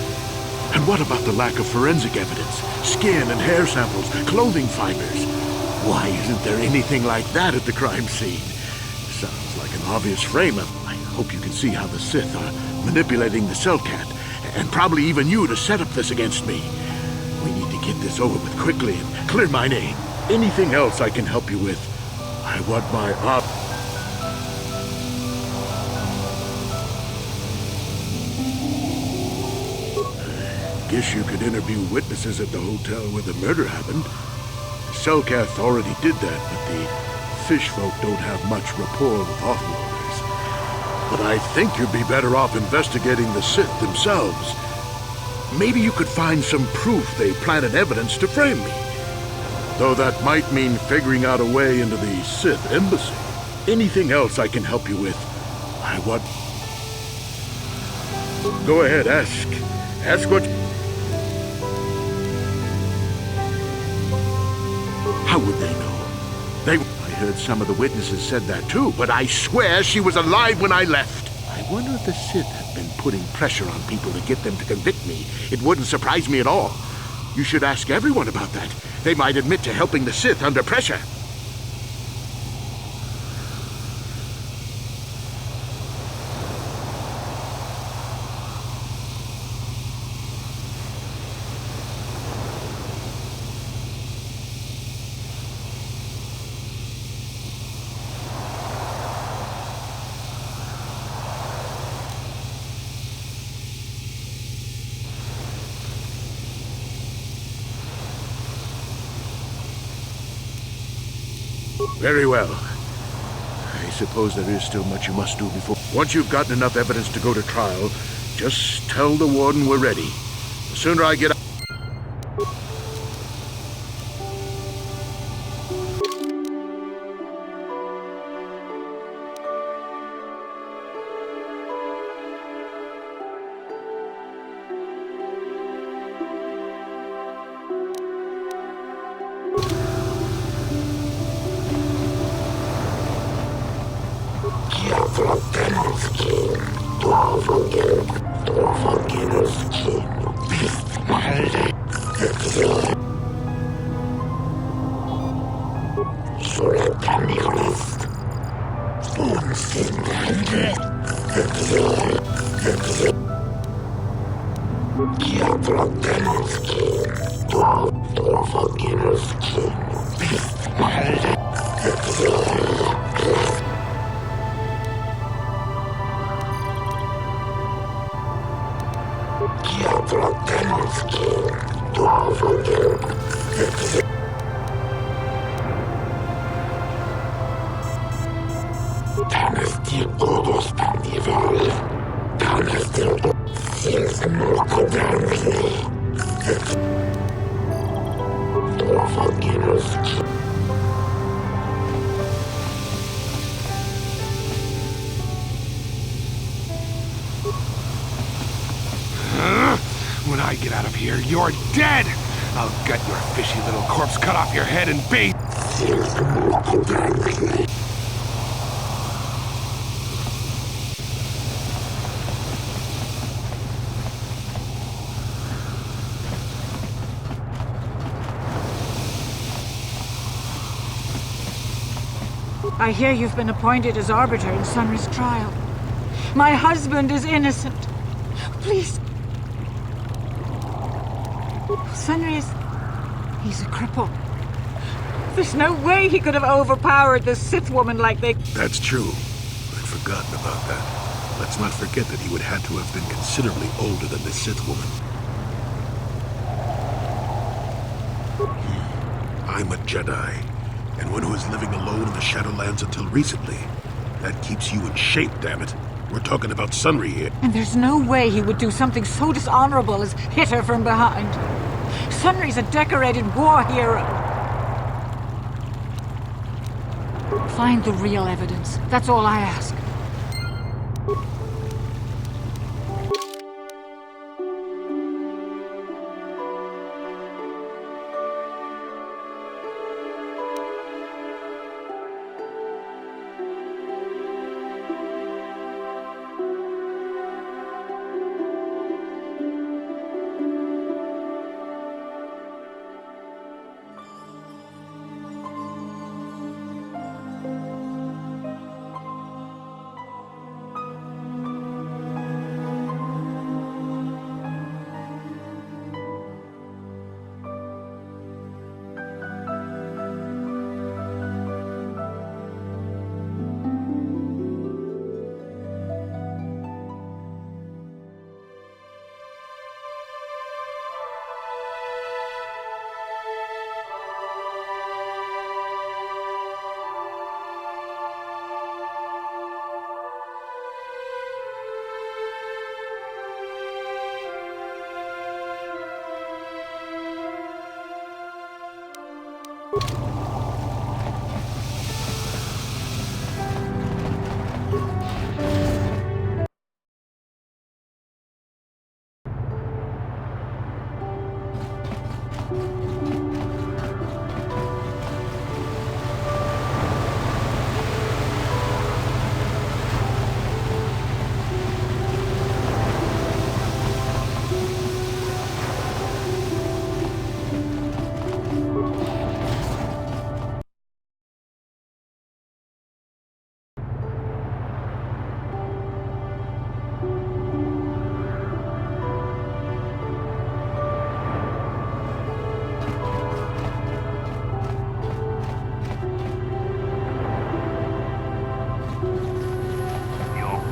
And what about the lack of forensic evidence? Skin and hair samples, clothing fibers. Why isn't there anything like that at the crime scene? Sounds like an obvious frame-up. I hope you can see how the Sith are manipulating the Cellcat, and probably even you to set up this against me. We need to get this over with quickly and clear my name. Anything else I can help you with? I want my op... Guess you could interview witnesses at the hotel where the murder happened. Selkath already did that, but the fish folk don't have much rapport with Offworlders. But I think you'd be better off investigating the Sith themselves. Maybe you could find some proof they planted evidence to frame me. Though that might mean figuring out a way into the Sith embassy. Anything else I can help you with? I want... Go ahead, ask. Ask what... How would they know? I heard some of the witnesses said that too, but I swear she was alive when I left. I wonder if the Sith have been putting pressure on people to get them to convict me. It wouldn't surprise me at all. You should ask everyone about that. They might admit to helping the Sith under pressure. Very well. I suppose there is still much you must do before... Once you've gotten enough evidence to go to trial, just tell the warden we're ready. The sooner I get... When I get out of here, you're dead! I'll gut your fishy little corpse, cut off your head, and bathe... I hear you've been appointed as arbiter in Sunry's trial. My husband is innocent. Please. Sunry is... he's a cripple. There's no way he could have overpowered this Sith woman like they... That's true. I'd forgotten about that. Let's not forget that he would have to have been considerably older than the Sith woman. I'm a Jedi, and one who was living alone in the Shadowlands until recently. That keeps you in shape, damn it. We're talking about Sunry here. And there's no way he would do something so dishonorable as hit her from behind. Sunry's a decorated war hero. Find the real evidence. That's all I ask.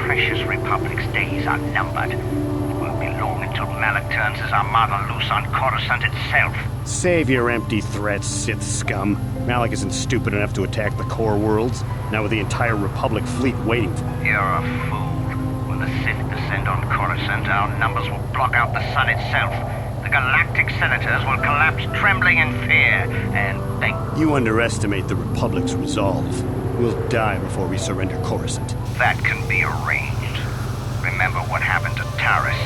precious Republic's days are numbered. It won't be long until Malak turns his armada loose on Coruscant itself. Save your empty threats, Sith scum. Malak isn't stupid enough to attack the core worlds, now with the entire Republic fleet waiting for him. You're a fool. When the Sith descend on Coruscant, our numbers will block out the sun itself. The galactic senators will collapse trembling in fear, and thank... You underestimate the Republic's resolve. We'll die before we surrender Coruscant. That can be arranged. Remember what happened to Taris.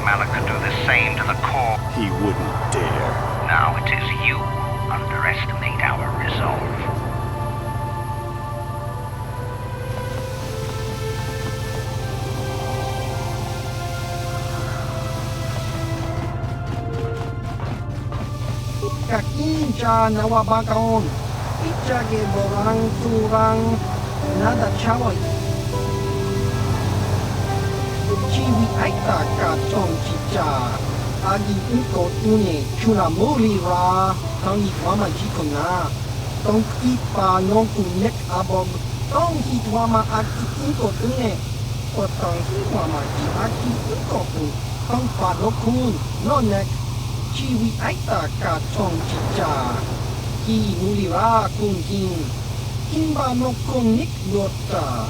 Malak could do the same to the core. He wouldn't dare. Now it is you who underestimate our resolve. Kakinja nawabagaon, ichage borang turang, nada chawai. Chiwi aita ka chong chicha, agi uko tune chuna mori ra, tangi wama jikona, tong ipa nonku nek abog, tong hit wama aki uko tune, o tong hit wama ji aki uko tu, tong pa nokun, no nek. Chiwi aita ka chong chicha, ki muli ra kun king, kimba no kun nik dota.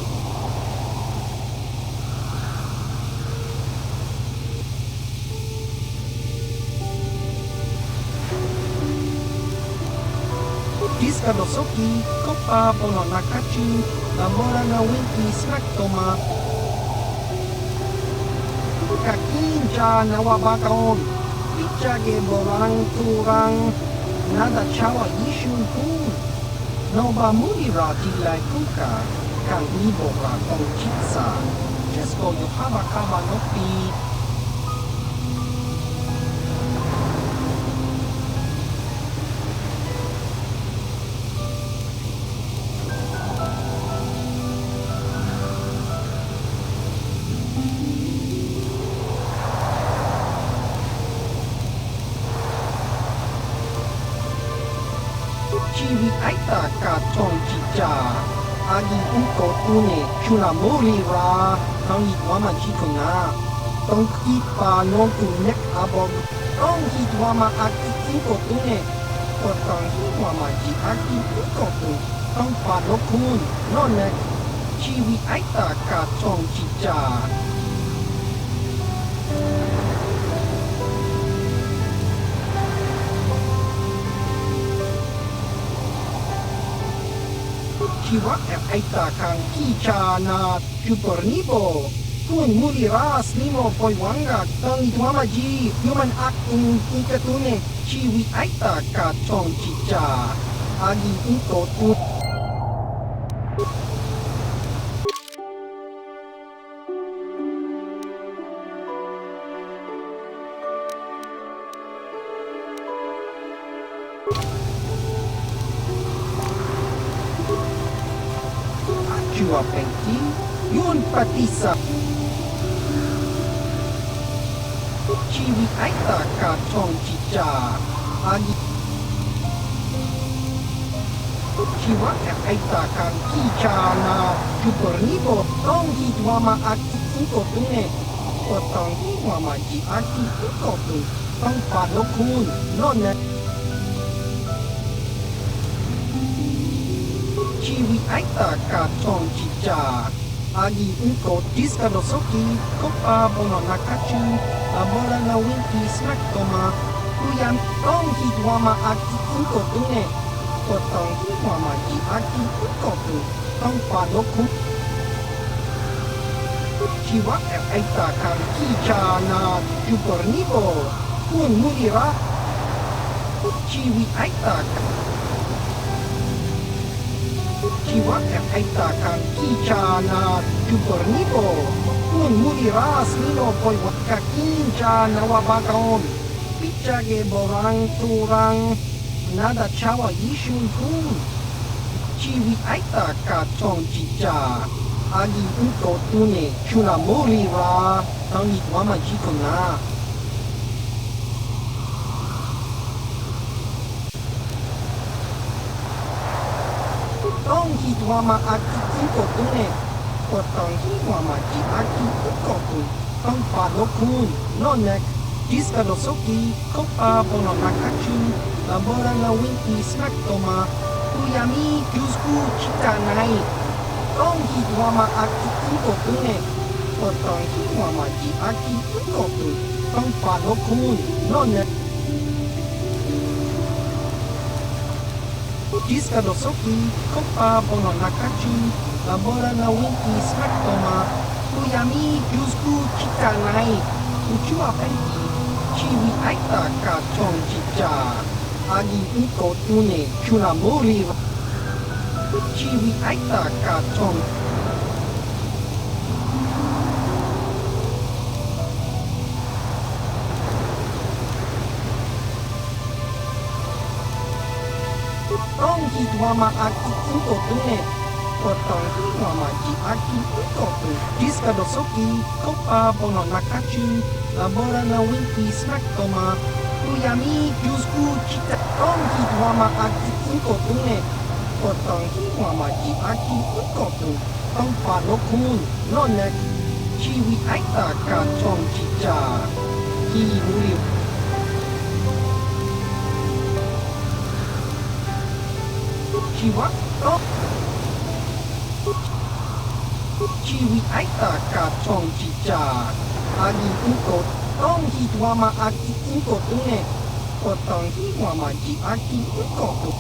Diska dosoki, kopa bono nakachi, labora na winki smack toma. Kakinja na wabakaon. Ichage borang turang, nada chawa yishun kun. Noba muri rati lai kuka, kan ibo ra kong chitsa. Jesko yohaba kaba nopi. Chiwi aita ka chong chicha, agi uko tune chuna mori ra, tangi wama jikona, tong ipa nonku nek abog, tong hit wama aki uko tune, o tong hit wama ji aki uko tu, tong pa nokun, no nek, chiwi aita ka chong chicha. Chiwa aita kang kicha na chupornibo. Kun muli ras nimo poi wanga tang itwama ji human acting ikatune chiwi aita ka chong chicha. Agi iko tu. Chua pengki, yun patisa. Chiwi aita ka chong chicha, agi. Chiwa aita kang kicha na chupornibo, tong hitwama aki uko tune, o tong hitwama ji aki uko tu, tong padokun, no ne. Chiwi aita ka chong chicha, agi uko diska dosoki, kopa bono nakachi, labora na winki smack toma, uyan tong hitwama aki uko tune, o tong hitwama ji aki uko tu, tong padoku. Chiwa aita ka kicha na chupornibo, kun mulira, chiwi aita ka. Chiwa aita kang kicha na chupornibo, kun muli ras nino poi wakakincha na wabagaon, pichage borang turang, nada chawa yishun kun. Chiwi aita ka chong chicha, agi uko tune chuna mori ra, tangi wama jikona. Tong hitwama aki uko tune, Potong hiwamaji aki ukokun. Tong palokun. Nonek. Diska dosoki. Kopa bono nakachu. Labora na winki smaktoma. Uyami kyusku chitanai. Tong hiwama aki ukokune. Potong hiwamaji aki ukokun. Tong palokun. Nonek. Diska dosoki, kopa bono nakachu, labora na winki smaktoma, uyami yusku chitanai, uchua penki, chiwi aita ka chong chicha, agi iko tune chunamuri, chiwi aita ka chong. Tong hiwama aki uko tune. Potong hiwamaji aki uko tu. Diska dosoki, kopa bono nakachu, labora na winki smaktoma, uyami yusku chita. Tong hiwama aki uko tune. Potong hiwamaji aki uko tu. Tong palokun, nonek, chiwi aita ka chong chicha. Hi muri. Chiwa, oh. Chiwi aita ka chong chicha. Agi uko, tong hiwama aki uko tune. Potong hiwama ji aki uko tu.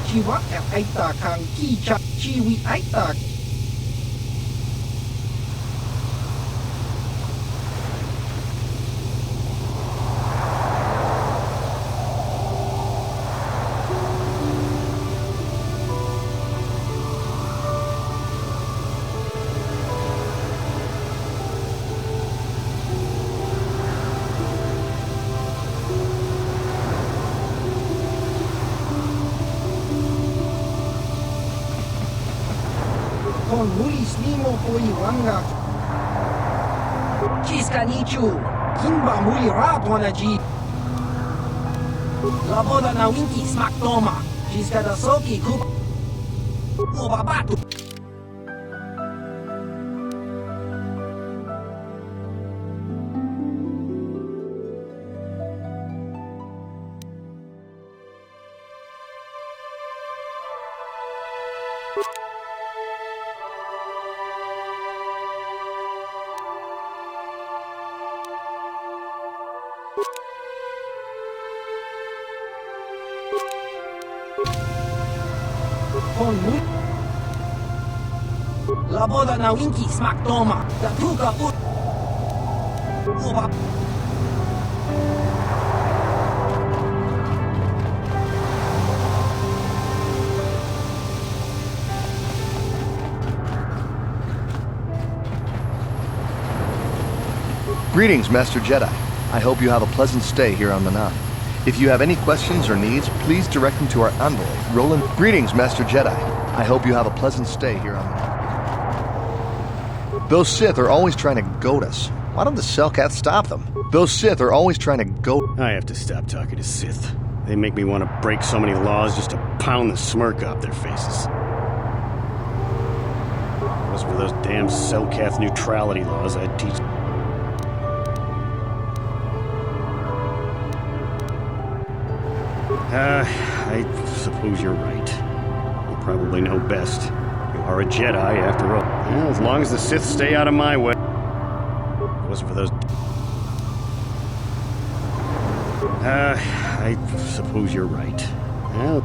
Chiwa aita kang kicha. Chiwi aita. Con mulis limo poi wanga. Chiska nichu. Kimba muli rapona ji. Laboda na winki smaktoma. Chiska da soki kupa. Ubabatu. Con mu. Laboda na winki smaktoma. Da tuka Uba. Greetings, Master Jedi. I hope you have a pleasant stay here on Manan. If you have any questions or needs, please direct them to our envoy, Roland. Greetings, Master Jedi. I hope you have a pleasant stay here on Manan. Those Sith are always trying to goad us. Why don't the Selkath stop them? Those Sith are always trying to goad... I have to stop talking to Sith. They make me want to break so many laws just to pound the smirk off their faces. If it wasn't for those damn Selkath neutrality laws, I'd teach... I suppose you're right. You probably know best. You are a Jedi, after all. Well, as long as the Sith stay out of my way. If it wasn't for those... I suppose you're right. Well...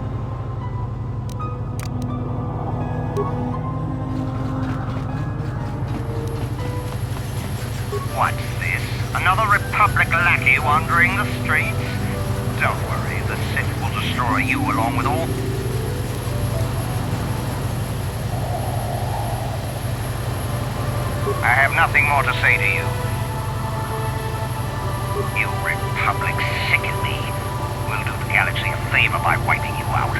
What's this? Another Republic lackey wandering the streets? Don't worry, the Sith will destroy you along with all... I have nothing more to say to you. You Republic sicken me. We'll do the galaxy a favor by wiping you out.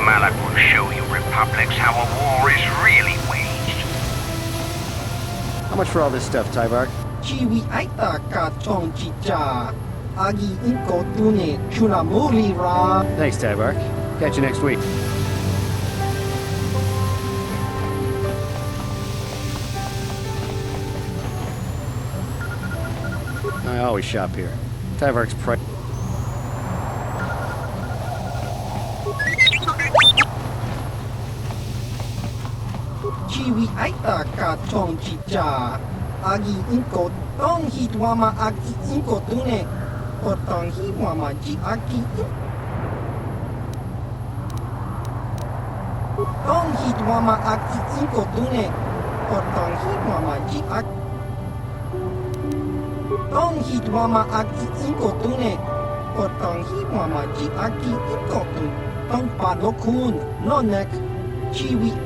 Malak will show you Republics how a war is really waged. How much for all this stuff, Tyvark? Chiwi aita ka chong chicha. Agi inko tune chunamuri ra. Thanks, Tyvark. Catch you next week. I always shop here. Tyvark's price. Chiwi aita ka chong chicha. Agi inko tong hit wama aki inko tune. Kotong hi wama ji aki tong hit wama aki inko tune. Kotong hi wama ji aki tong hit wama aki inko tune. Kotong hi wama ji aki inko tune. Tong pa no kun no nek. Chiwi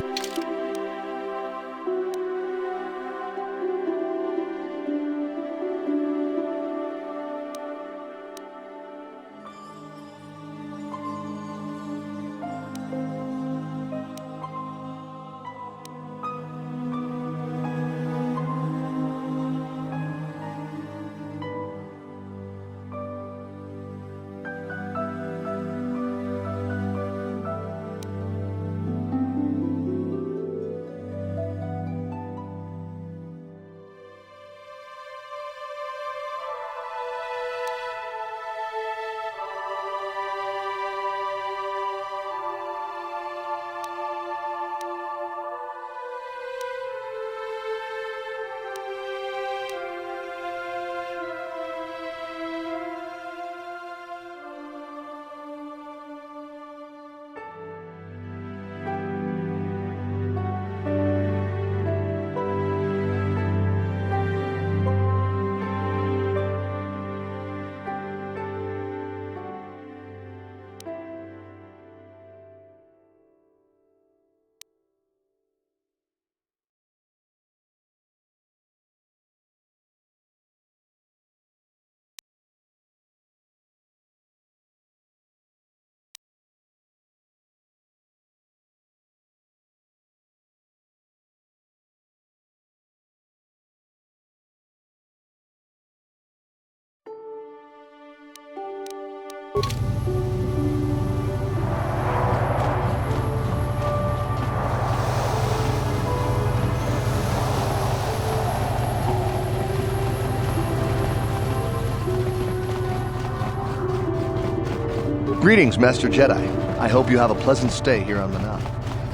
Greetings, Master Jedi. I hope you have a pleasant stay here on Mana.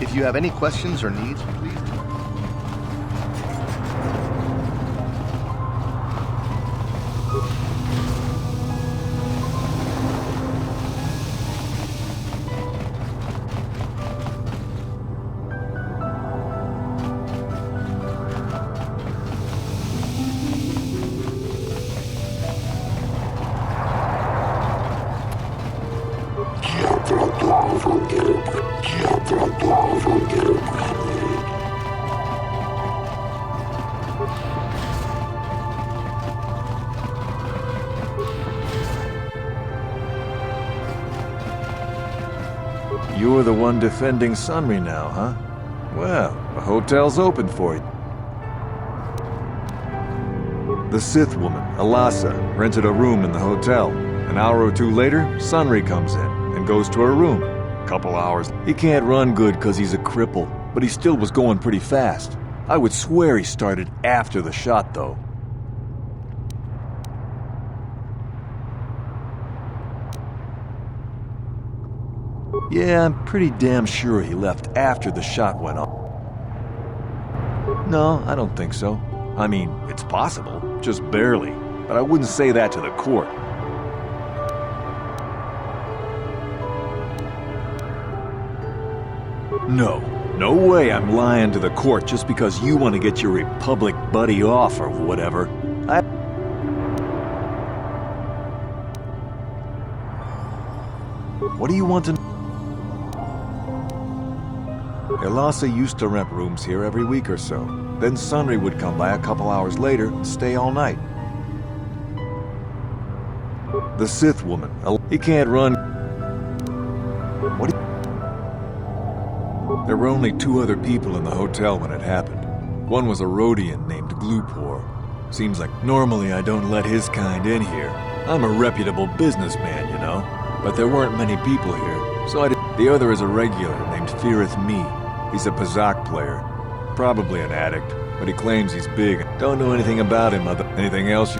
If you have any questions or needs, please... You're the one defending Sunry now, huh? Well, the hotel's open for you. The Sith woman, Alasa, rented a room in the hotel. An hour or two later, Sunry comes in and goes to her room. Couple hours. He can't run good because he's a cripple, but he still was going pretty fast. I would swear he started after the shot, though. Yeah, I'm pretty damn sure he left after the shot went off. No, I don't think so. I mean, it's possible, just barely. But I wouldn't say that to the court. No way I'm lying to the court just because you want to get your Republic buddy off or whatever. What do you want to know? Elasa used to rent rooms here every week or so. Then Sunry would come by a couple hours later and stay all night. The Sith woman, he can't run. What? There were only two other people in the hotel when it happened. One was a Rhodian named Glupor. Seems like normally I don't let his kind in here. I'm a reputable businessman, you know. But there weren't many people here, so I didn't. The other is a regular named Feareth Me. He's a Pazak player. Probably an addict, but he claims he's big. Don't know anything about him other... Anything else?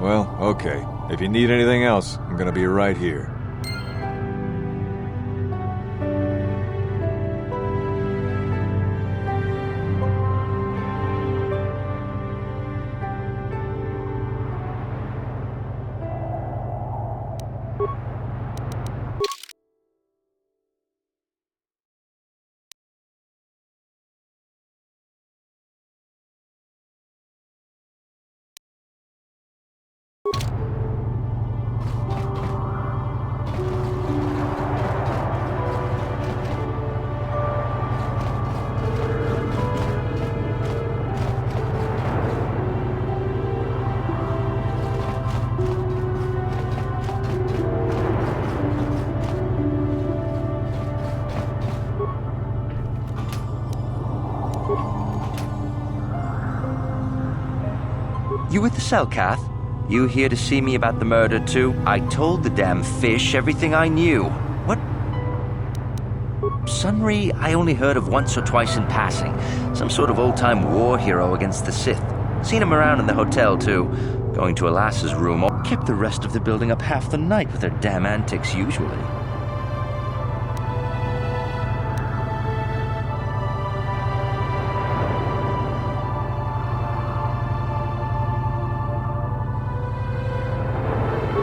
Well, okay. If you need anything else, I'm gonna be right here. You with the cell, Kath? You here to see me about the murder, too? I told the damn fish everything I knew. What? Sunry, I only heard of once or twice in passing. Some sort of old-time war hero against the Sith. Seen him around in the hotel, too. Going to Alassa's room, or kept the rest of the building up half the night with their damn antics usually.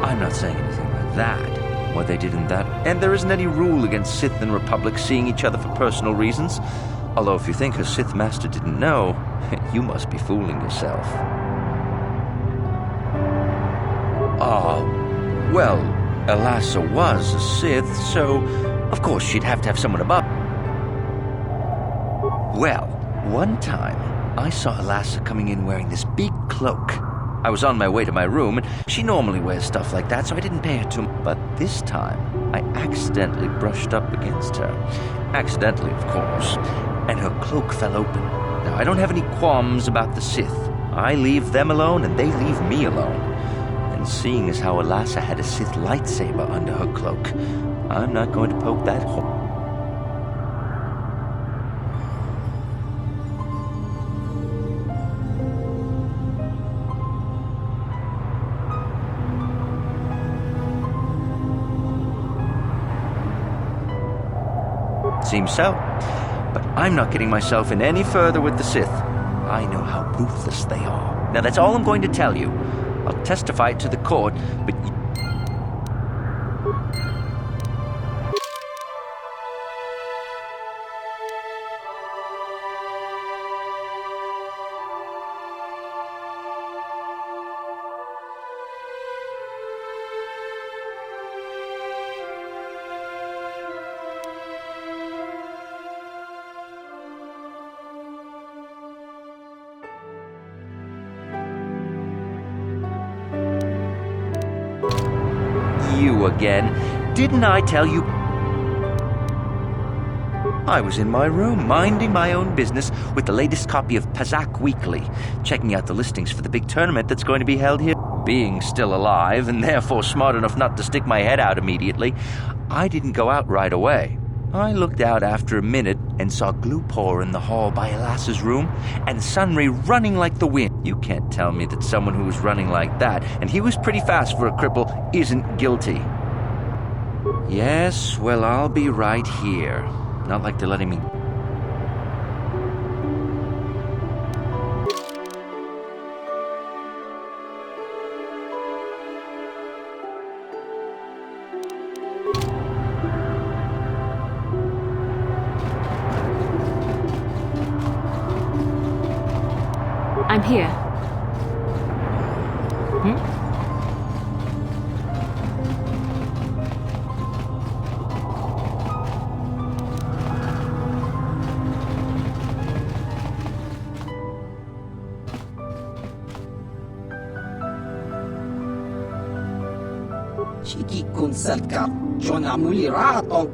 I'm not saying anything like that. What they did in that... And there isn't any rule against Sith and Republic seeing each other for personal reasons. Although if you think a Sith Master didn't know, you must be fooling yourself. Well, Alassa was a Sith, so of course she'd have to have someone above. Well, one time, I saw Alassa coming in wearing this big cloak. I was on my way to my room, and she normally wears stuff like that, so I didn't pay her too much. But this time, I accidentally brushed up against her. Accidentally, of course. And her cloak fell open. Now, I don't have any qualms about the Sith. I leave them alone, and they leave me alone. And seeing as how Alassa had a Sith lightsaber under her cloak, I'm not going to poke that hole. Seems so. But I'm not getting myself in any further with the Sith. I know how ruthless they are. Now that's all I'm going to tell you. I'll testify it to the court, but... You again. Didn't I tell you? I was in my room, minding my own business with the latest copy of Pazak Weekly, checking out the listings for the big tournament that's going to be held here. Being still alive, and therefore smart enough not to stick my head out immediately, I didn't go out right away. I looked out after a minute and saw Glupor in the hall by Alassa's room, and Sunry running like the wind. You can't tell me that someone who was running like that, and he was pretty fast for a cripple, isn't guilty. Yes, well, I'll be right here. Not like they're letting me... I'm here. Chiki kun salkat, Jona mulira tong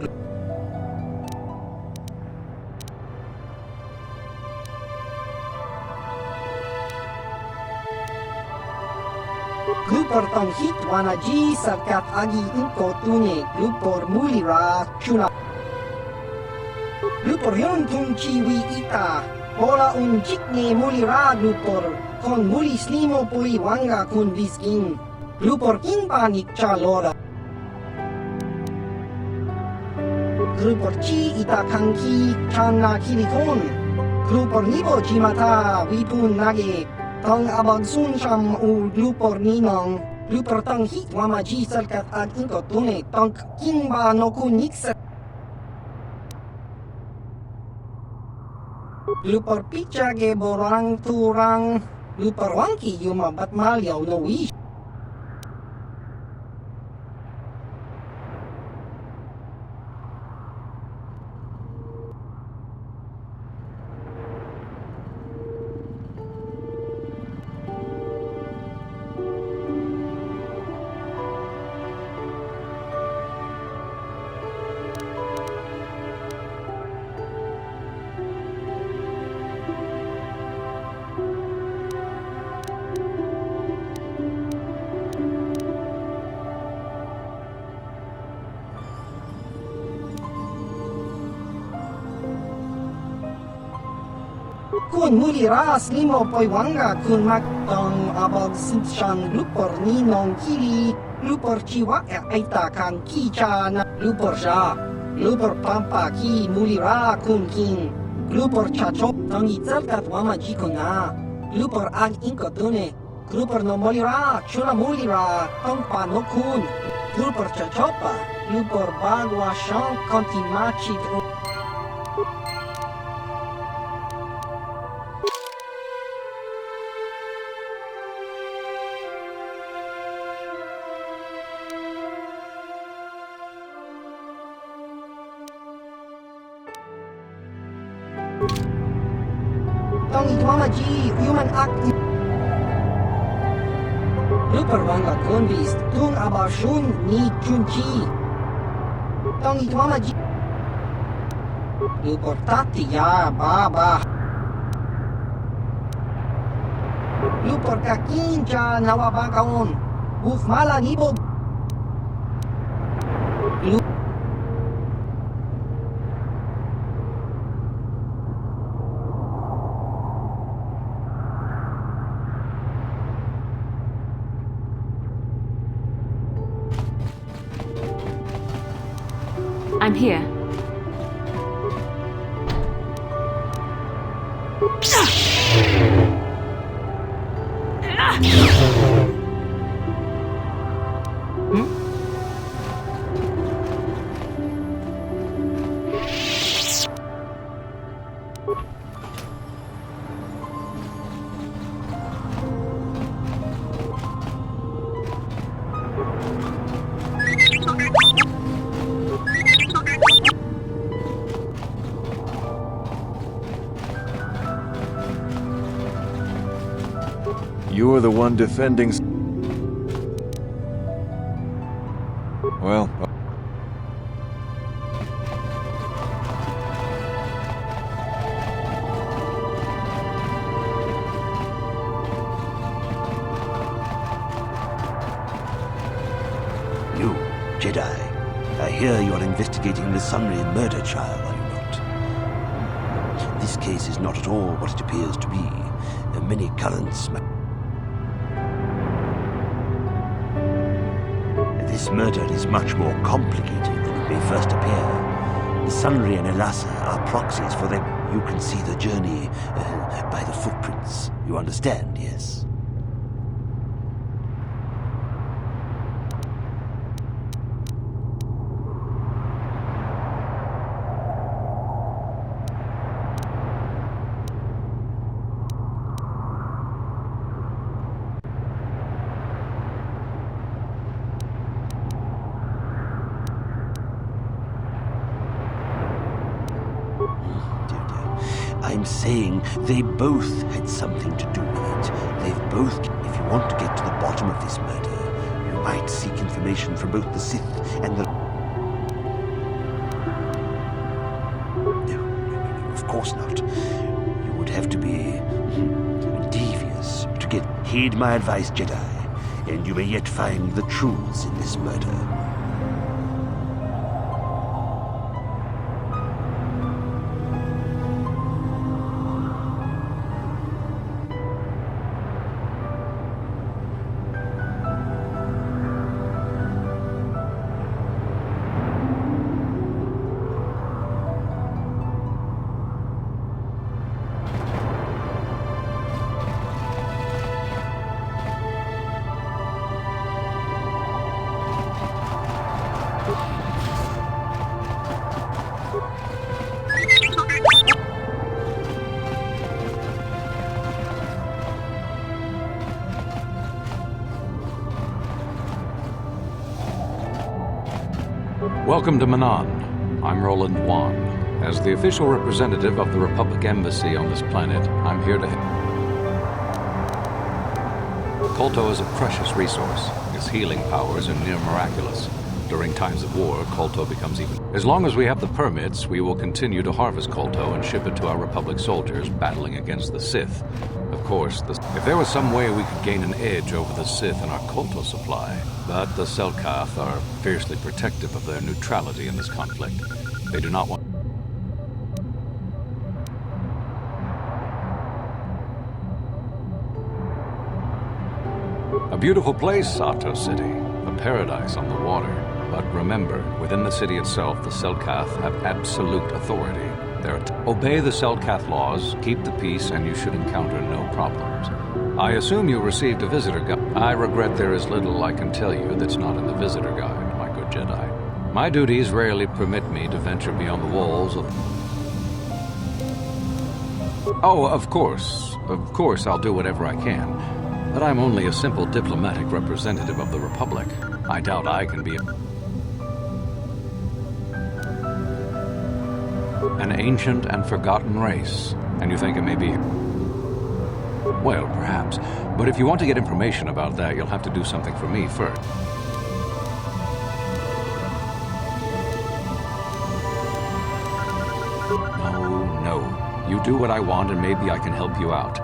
Group Lupor tong hit wanaji sarkat agi inko tune lupor mulira chuna. Lupor yon tung chiwi ita. Bola un chikne mulira lupor. Kon muli slimo pui wanga kun visking. Lupor king panik chalora. Lupor chi ita kanki chana kilikon. Lupor nibo jimata wipun nage. Tong abag sun sham u lupor ninong. Lupor tong hit wamaji sarkat ag inko tune. Tong kimba no kuniksa. Lupor picha ge borang turang. Lupor wangki yumabat malyaw no wish. Kun muli ras limo poi wanga kun magtong abag sinshan lupor ninong kili lupor chiwa aita kan kicha na lupor sha lupor pampa ki muli ra kun king lupor chachop tong itzalkat wama jiko na lupor ag inko tune lupor no muli ra chuna muli ra tong pa no kun lupor chachopa lupor bagwa shang konti machit Tong itwamaji human act Lupor wanga konvist tung abashun ni chunchi Tong itwamaji Lupor tati ya baba Lupor kakincha nawabakaon Uf mala nibog I'm here. You're the one defending... Well... You, Jedi, I hear you're investigating the Sunry murder trial, are you not? This case is not at all what it appears to be. Many currents... This murder is much more complicated than it may first appear. The Sunry and Elassa are proxies for them. You can see the journey by the footprints. You understand, yes? I'm saying they both had something to do with it. They've both... If you want to get to the bottom of this murder, you might seek information from both the Sith and the... No, of course not. You would have to be devious to get... Heed my advice, Jedi. and you may yet find the truths in this murder. Welcome to Manan. I'm Roland Wan. As the official representative of the Republic Embassy on this planet, I'm here to help. KOTOR is a precious resource. Its healing powers are near miraculous. During times of war, KOTOR becomes even... As long as we have the permits, we will continue to harvest KOTOR and ship it to our Republic soldiers battling against the Sith. Of course, if there was some way we could gain an edge over the Sith in our KOTOR supply, but the Selkath are fiercely protective of their neutrality in this conflict. They do not want... A beautiful place, Ahto City. A paradise on the water. But remember, within the city itself, the Selkath have absolute authority. Obey the Selkath laws, keep the peace, and you should encounter no problems. I assume you received a visitor guide. I regret there is little I can tell you that's not in the visitor guide, my good Jedi. My duties rarely permit me to venture beyond the walls of... Oh, of course. Of course, I'll do whatever I can. But I'm only a simple diplomatic representative of the Republic. I doubt I can be an ancient and forgotten race. And you think it may be... Well, perhaps. But if you want to get information about that, you'll have to do something for me first. No. You do what I want and maybe I can help you out.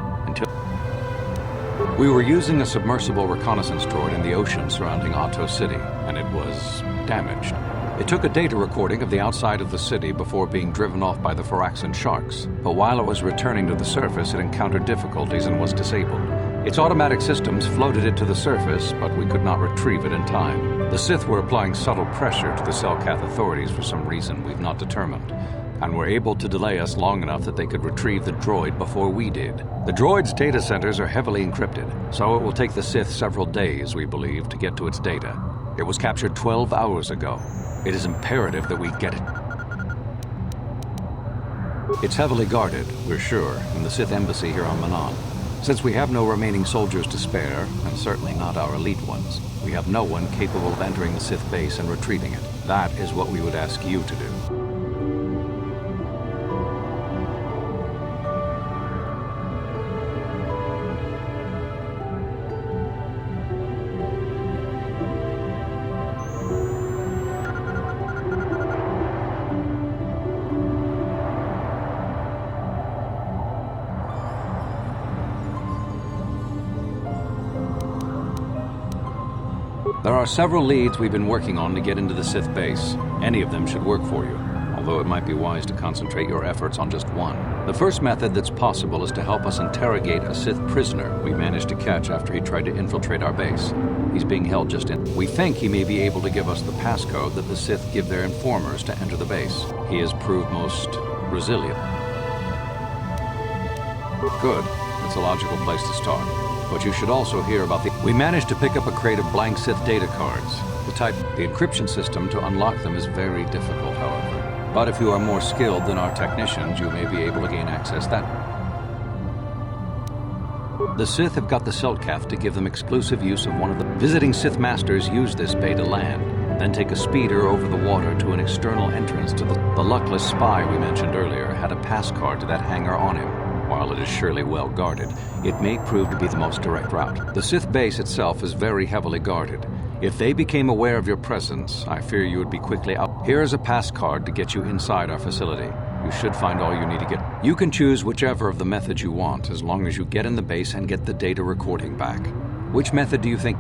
We were using a submersible reconnaissance droid in the ocean surrounding Ahto City, and it was damaged. It took a data recording of the outside of the city before being driven off by the Phyraxan sharks, but while it was returning to the surface, it encountered difficulties and was disabled. Its automatic systems floated it to the surface, but we could not retrieve it in time. The Sith were applying subtle pressure to the Selkath authorities for some reason we've not determined, and were able to delay us long enough that they could retrieve the droid before we did. The droid's data centers are heavily encrypted, so it will take the Sith several days, we believe, to get to its data. It was captured 12 hours ago. It is imperative that we get it. It's heavily guarded, we're sure, in the Sith embassy here on Manan. Since we have no remaining soldiers to spare, and certainly not our elite ones, we have no one capable of entering the Sith base and retrieving it. That is what we would ask you to do. There are several leads we've been working on to get into the Sith base. Any of them should work for you, although it might be wise to concentrate your efforts on just one. The first method that's possible is to help us interrogate a Sith prisoner we managed to catch after he tried to infiltrate our base. He's being held just in. We think he may be able to give us the passcode that the Sith give their informers to enter the base. He has proved most resilient. Good. That's a logical place to start. But you should also hear about the... We managed to pick up a crate of blank Sith data cards. The encryption system to unlock them is very difficult, however. But if you are more skilled than our technicians, you may be able to gain access that... The Sith have got the Selkath to give them exclusive use of one of the... Visiting Sith Masters use this bay to land, then take a speeder over the water to an external entrance to the... The luckless spy we mentioned earlier had a pass card to that hangar on him. While it is surely well guarded, it may prove to be the most direct route. The Sith base itself is very heavily guarded. If they became aware of your presence, I fear you would be quickly out. Here is a pass card to get you inside our facility. You should find all you need to get. You can choose whichever of the methods you want, as long as you get in the base and get the data recording back. Which method do you think?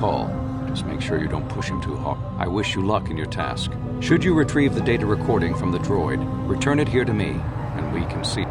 call. Just make sure you don't push him too hard. I wish you luck in your task. Should you retrieve the data recording from the droid, return it here to me, and we can see.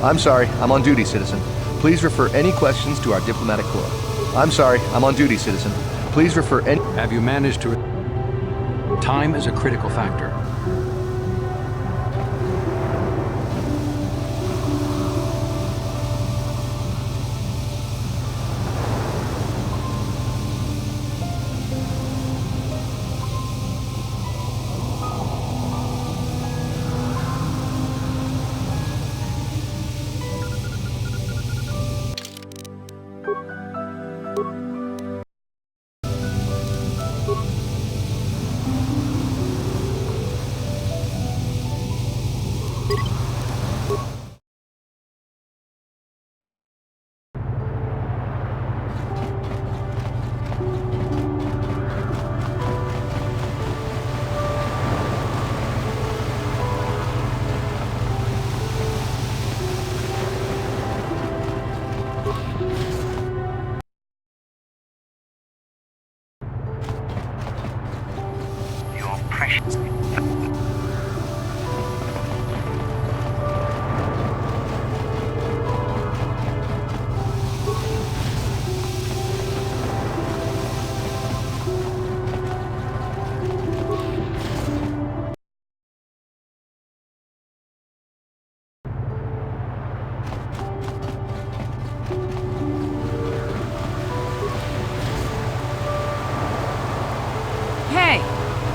I'm sorry, I'm on duty, citizen. Please refer any questions to our diplomatic corps. I'm sorry, I'm on duty, citizen. Please refer any... Have you managed to... Time is a critical factor.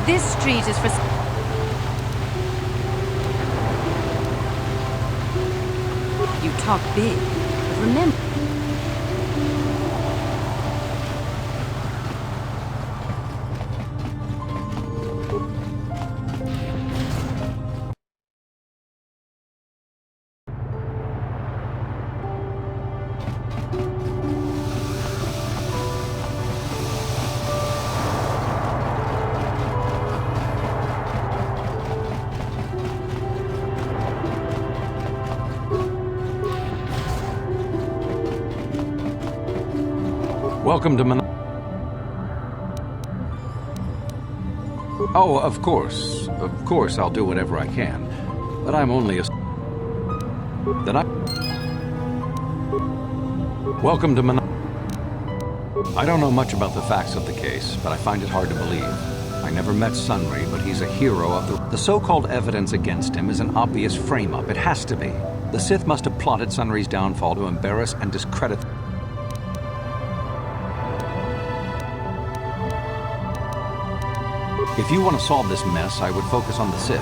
This street is for... You talk big, but remember... Welcome to Oh, of course. Of course, I'll do whatever I can. But I'm only a... Welcome to I don't know much about the facts of the case, but I find it hard to believe. I never met Sunry, but he's a hero of the so-called evidence against him is an obvious frame-up. It has to be. The Sith must have plotted Sunry's downfall to embarrass and discredit... If you want to solve this mess, I would focus on the Sith.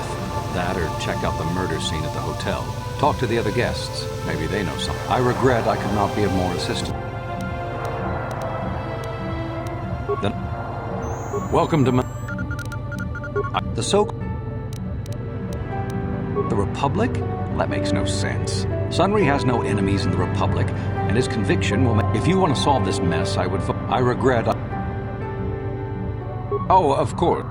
That or check out the murder scene at the hotel. Talk to the other guests. Maybe they know something. I regret I could not be of more assistance. Then, welcome to the Republic? That makes no sense. Sunry has no enemies in the Republic, and his conviction will make... If you want to solve this mess, I would... I regret... Oh, of course.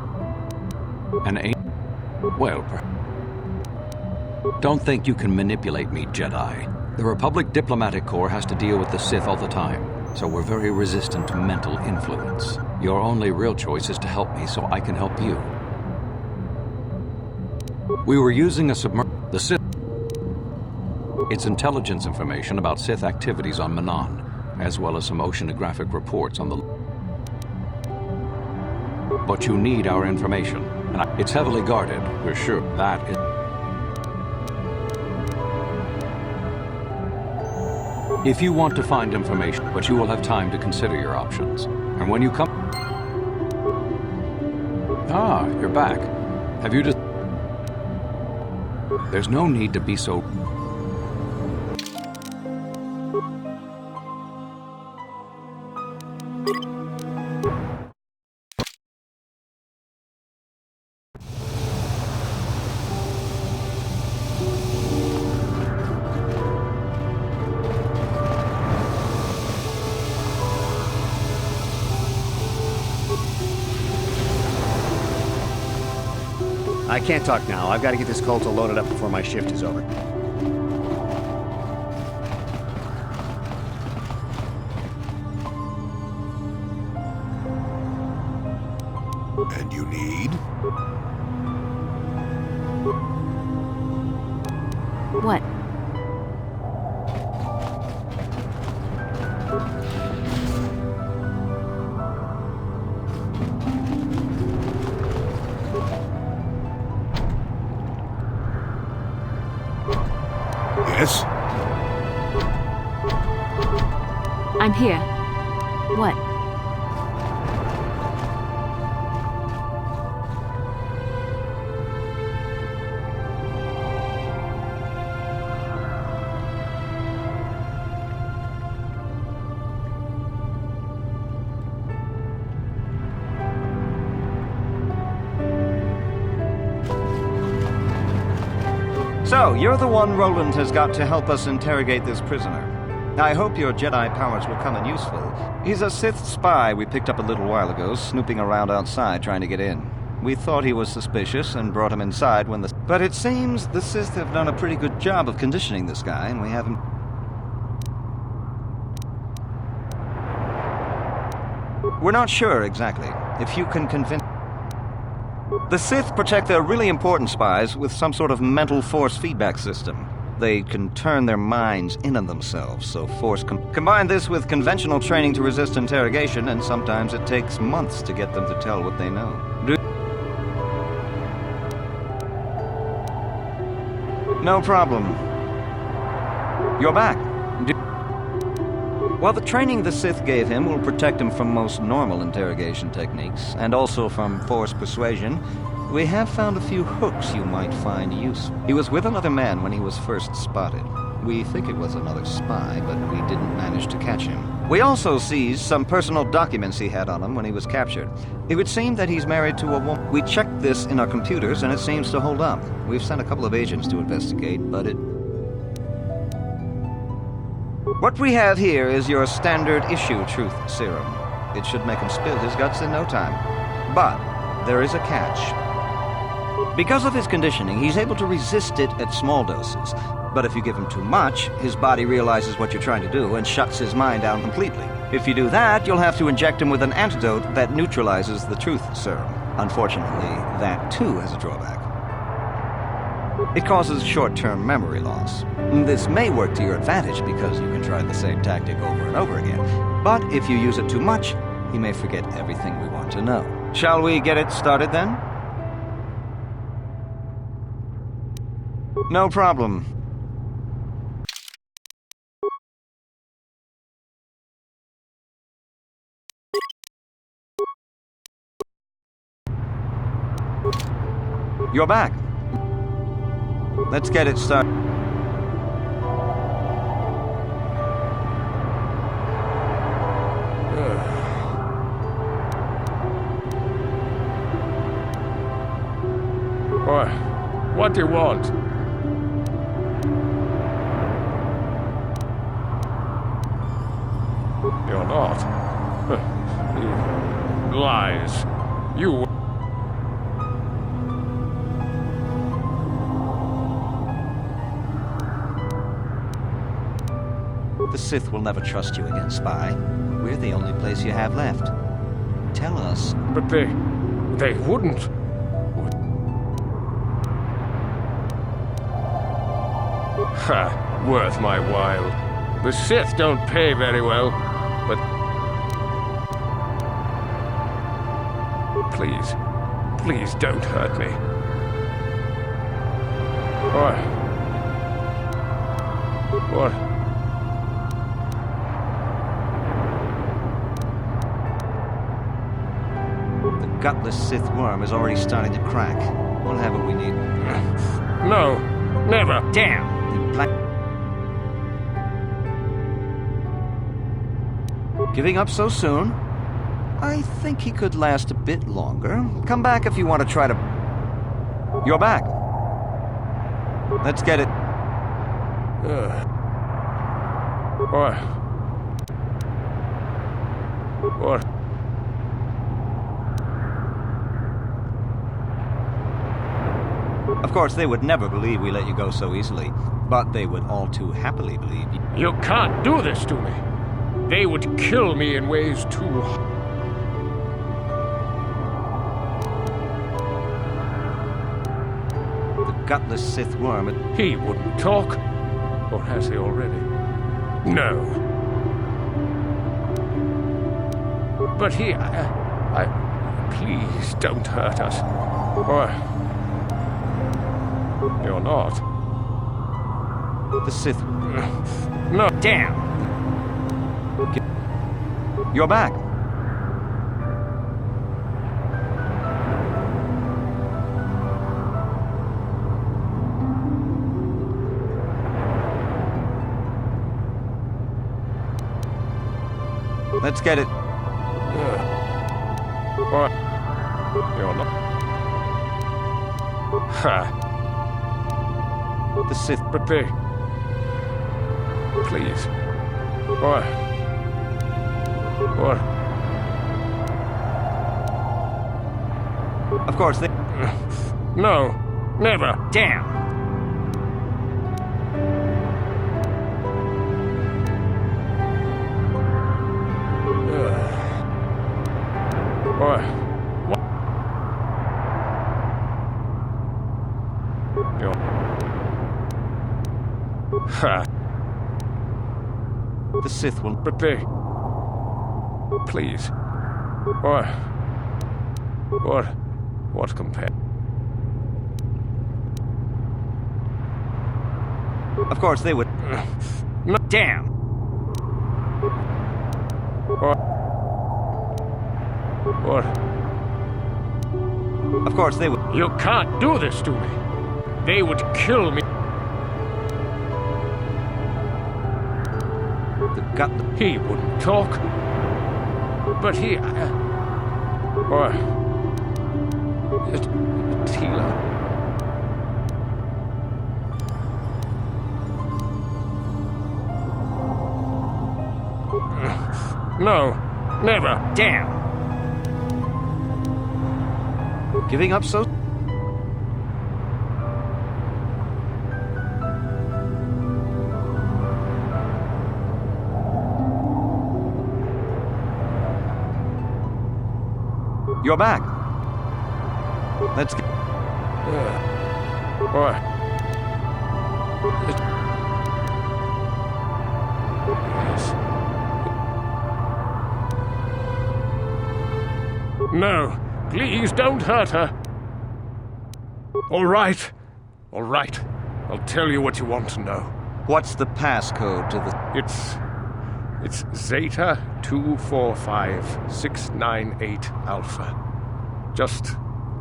Well, don't think you can manipulate me, Jedi. The Republic Diplomatic Corps has to deal with the Sith all the time, so we're very resistant to mental influence. Your only real choice is to help me so I can help you. We were using a the Sith... It's intelligence information about Sith activities on Manon, as well as some oceanographic reports on the... But you need our information. And it's heavily guarded, we're sure. That is... If you want to find information, but you will have time to consider your options. And when you come... Ah, you're back. Have you just... There's no need to be so... I can't talk now. I've got to get this KOTOR loaded up before my shift is over. And you need? What? Yes? I'm here. What? So, you're the one Roland has got to help us interrogate this prisoner. I hope your Jedi powers will come in useful. He's a Sith spy we picked up a little while ago, snooping around outside trying to get in. We thought he was suspicious and brought him inside when the... But it seems the Sith have done a pretty good job of conditioning this guy, and we haven't... We're not sure exactly. If you can convince... The Sith protect their really important spies with some sort of mental force feedback system. They can turn their minds in on themselves, so force... Combine this with conventional training to resist interrogation, and sometimes it takes months to get them to tell what they know. No problem. You're back. Well, the training the Sith gave him will protect him from most normal interrogation techniques, and also from force persuasion. We have found a few hooks you might find useful. He was with another man when he was first spotted. We think it was another spy, but we didn't manage to catch him. We also seized some personal documents he had on him when he was captured. It would seem that he's married to a woman. We checked this in our computers, and it seems to hold up. We've sent a couple of agents to investigate, but it... What we have here is your standard issue truth serum. It should make him spill his guts in no time. But there is a catch. Because of his conditioning, he's able to resist it at small doses. But if you give him too much, his body realizes what you're trying to do and shuts his mind down completely. If you do that, you'll have to inject him with an antidote that neutralizes the truth serum. Unfortunately, that too has a drawback. It causes short-term memory loss. This may work to your advantage because you can try the same tactic over and over again. But if you use it too much, he may forget everything we want to know. Shall we get it started then? No problem. You're back. Let's get it started. What do you want? You're not. Lies. You... The Sith will never trust you again, spy. We're the only place you have left. Tell us. But they wouldn't. Ha, worth my while. The Sith don't pay very well, but... Please don't hurt me. What? The gutless Sith worm is already starting to crack. We'll have what we need. No, never. Damn! Giving up so soon? I think he could last a bit longer. Come back if you want to try to... You're back. Let's get it. What? Of course, they would never believe we let you go so easily, but they would all too happily believe you. You can't do this to me. They would kill me in ways too... The gutless Sith worm... He wouldn't talk. Or has he already? No. But he... Please don't hurt us. Or... You're not. The Sith... No. Damn! You're back. Let's get it. What? You're not. Ha. The Sith. But they... Please. What? What? Of course, they... No. Never. Damn! What? You're... Ha. The Sith will... But they... Please. What? What compare? Of course, they would... No. Damn! What? Of course, they would... You can't do this to me. They would kill me. The gut... He wouldn't talk. But he... What? Tila. No. Never. Damn! Giving up so... You're back. Let's get... What? Yes. No, please don't hurt her. All right. I'll tell you what you want to know. What's the passcode to the... It's Zeta 245698 Alpha. Just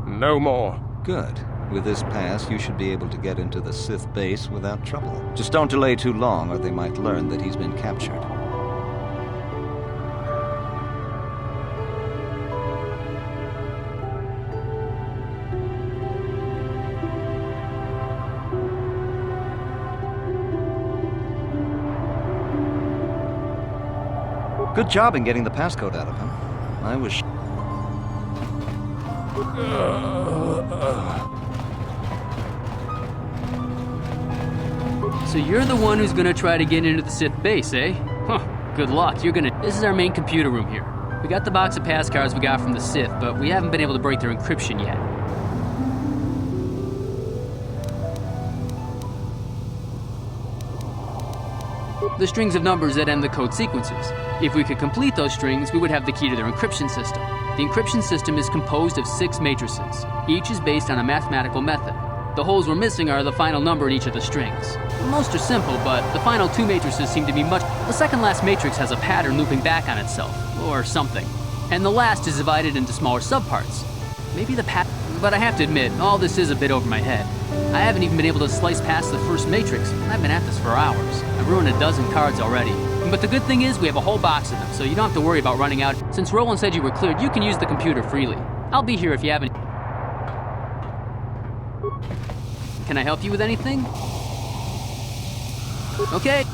no more. Good. With this pass, you should be able to get into the Sith base without trouble. Just don't delay too long, or they might learn that he's been captured. Good job in getting the passcode out of him. I was... So you're the one who's gonna try to get into the Sith base, eh? Huh, good luck. You're gonna... This is our main computer room here. We got the box of pass cards we got from the Sith, but we haven't been able to break their encryption yet. the strings of numbers that end the code sequences. If we could complete those strings, we would have the key to their encryption system. The encryption system is composed of 6 matrices. Each is based on a mathematical method. The holes we're missing are the final number in each of the strings. Most are simple, but the final 2 matrices seem to be much... The second last matrix has a pattern looping back on itself, or something. And the last is divided into smaller subparts. Maybe the But I have to admit, all this is a bit over my head. I haven't even been able to slice past the first matrix. I've been at this for hours. I've ruined a dozen cards already. But the good thing is we have a whole box of them, so you don't have to worry about running out. Since Roland said you were cleared, you can use the computer freely. I'll be here if you haven't... Can I help you with anything? Okay.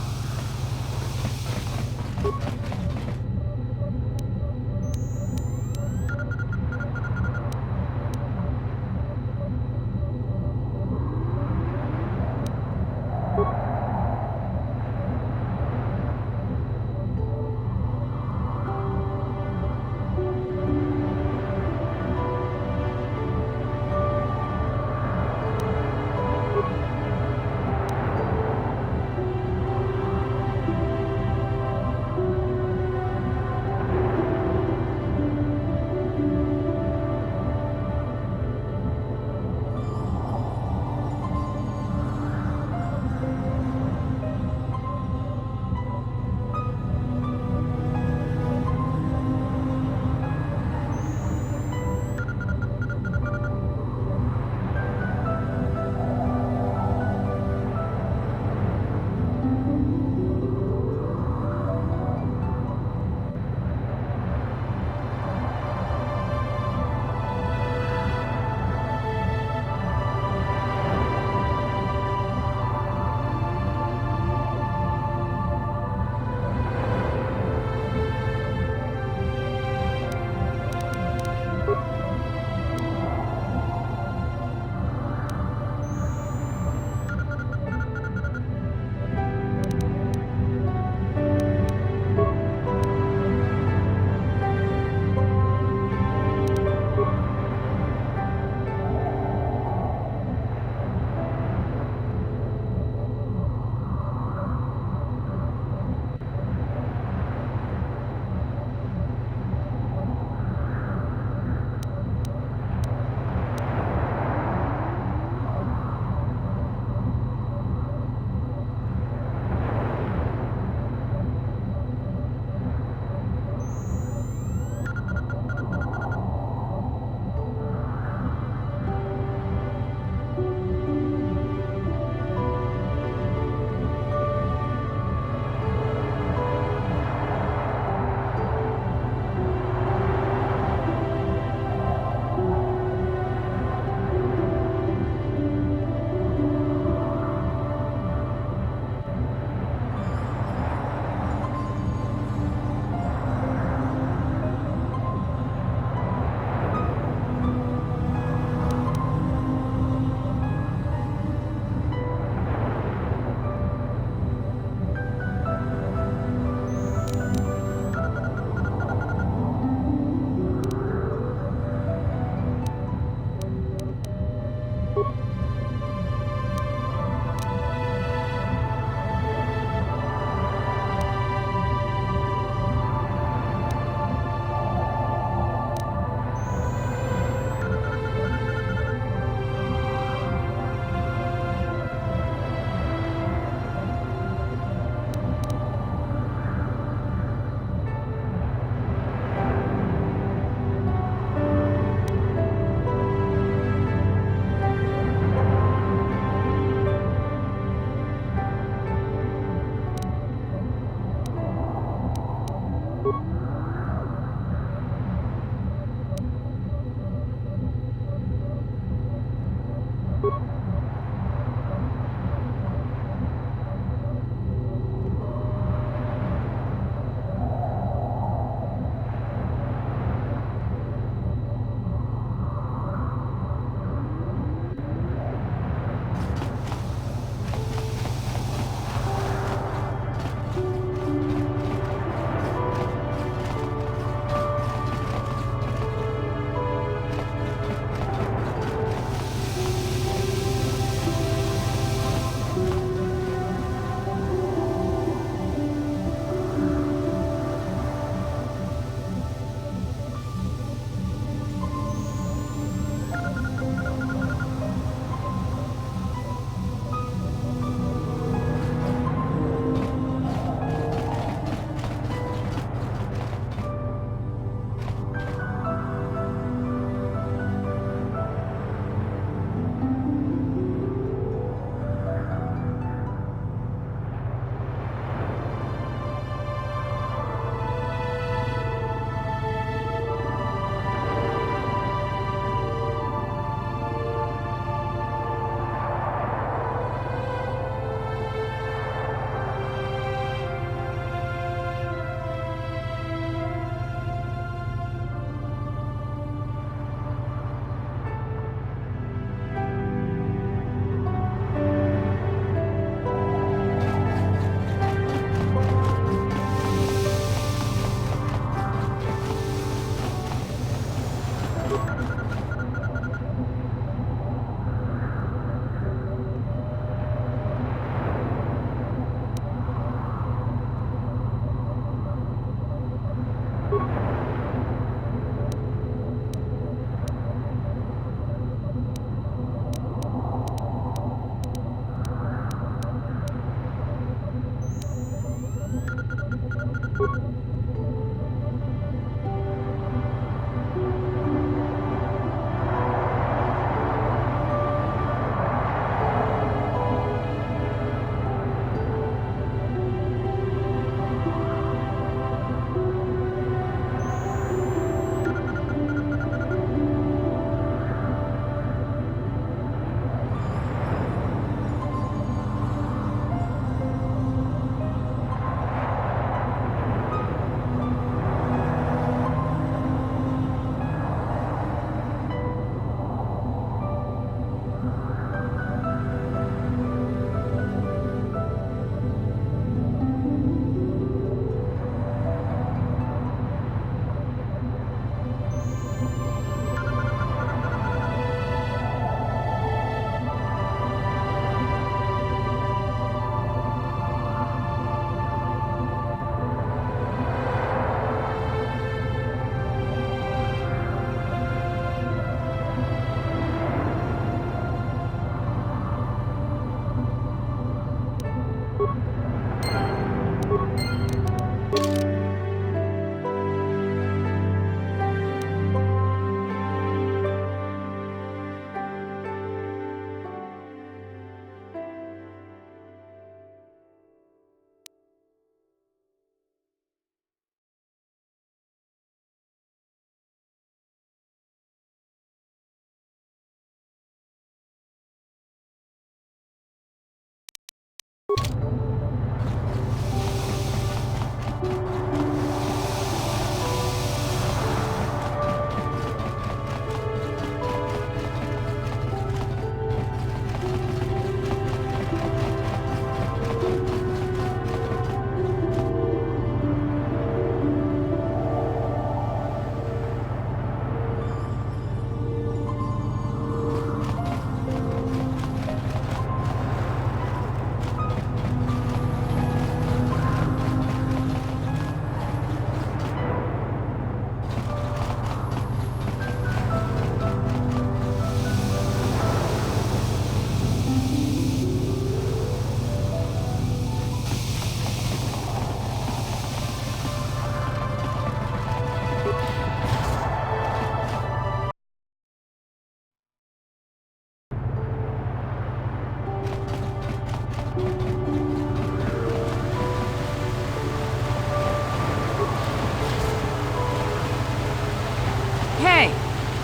Hey,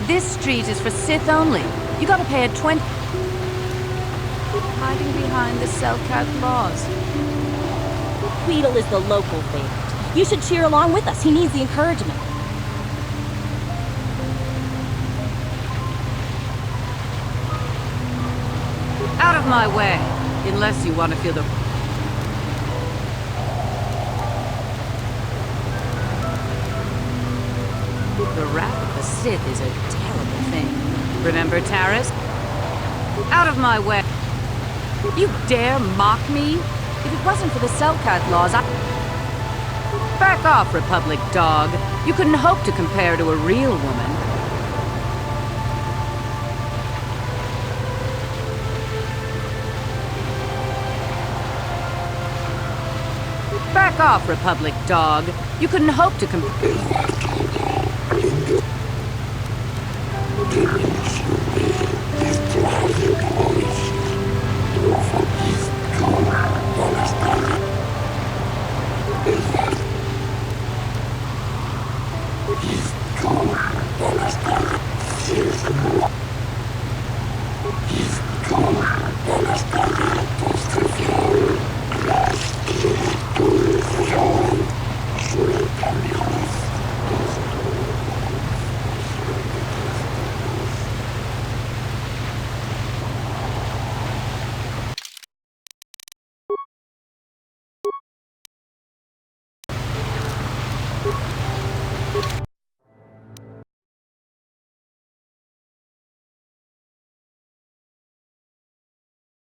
this street is for Sith only. You gotta pay a 20... Hiding behind the Selkat laws. Tweedle is the local favorite. You should cheer along with us. He needs the encouragement. Out of my way, unless you want to feel the... The wrath of the Sith is a terrible thing. Remember, Taris? Out of my way. You dare mock me? If it wasn't for the Selkat laws, Back off, Republic dog. You couldn't hope to compare to a real woman. Back off, Republic dog. You couldn't hope to compare...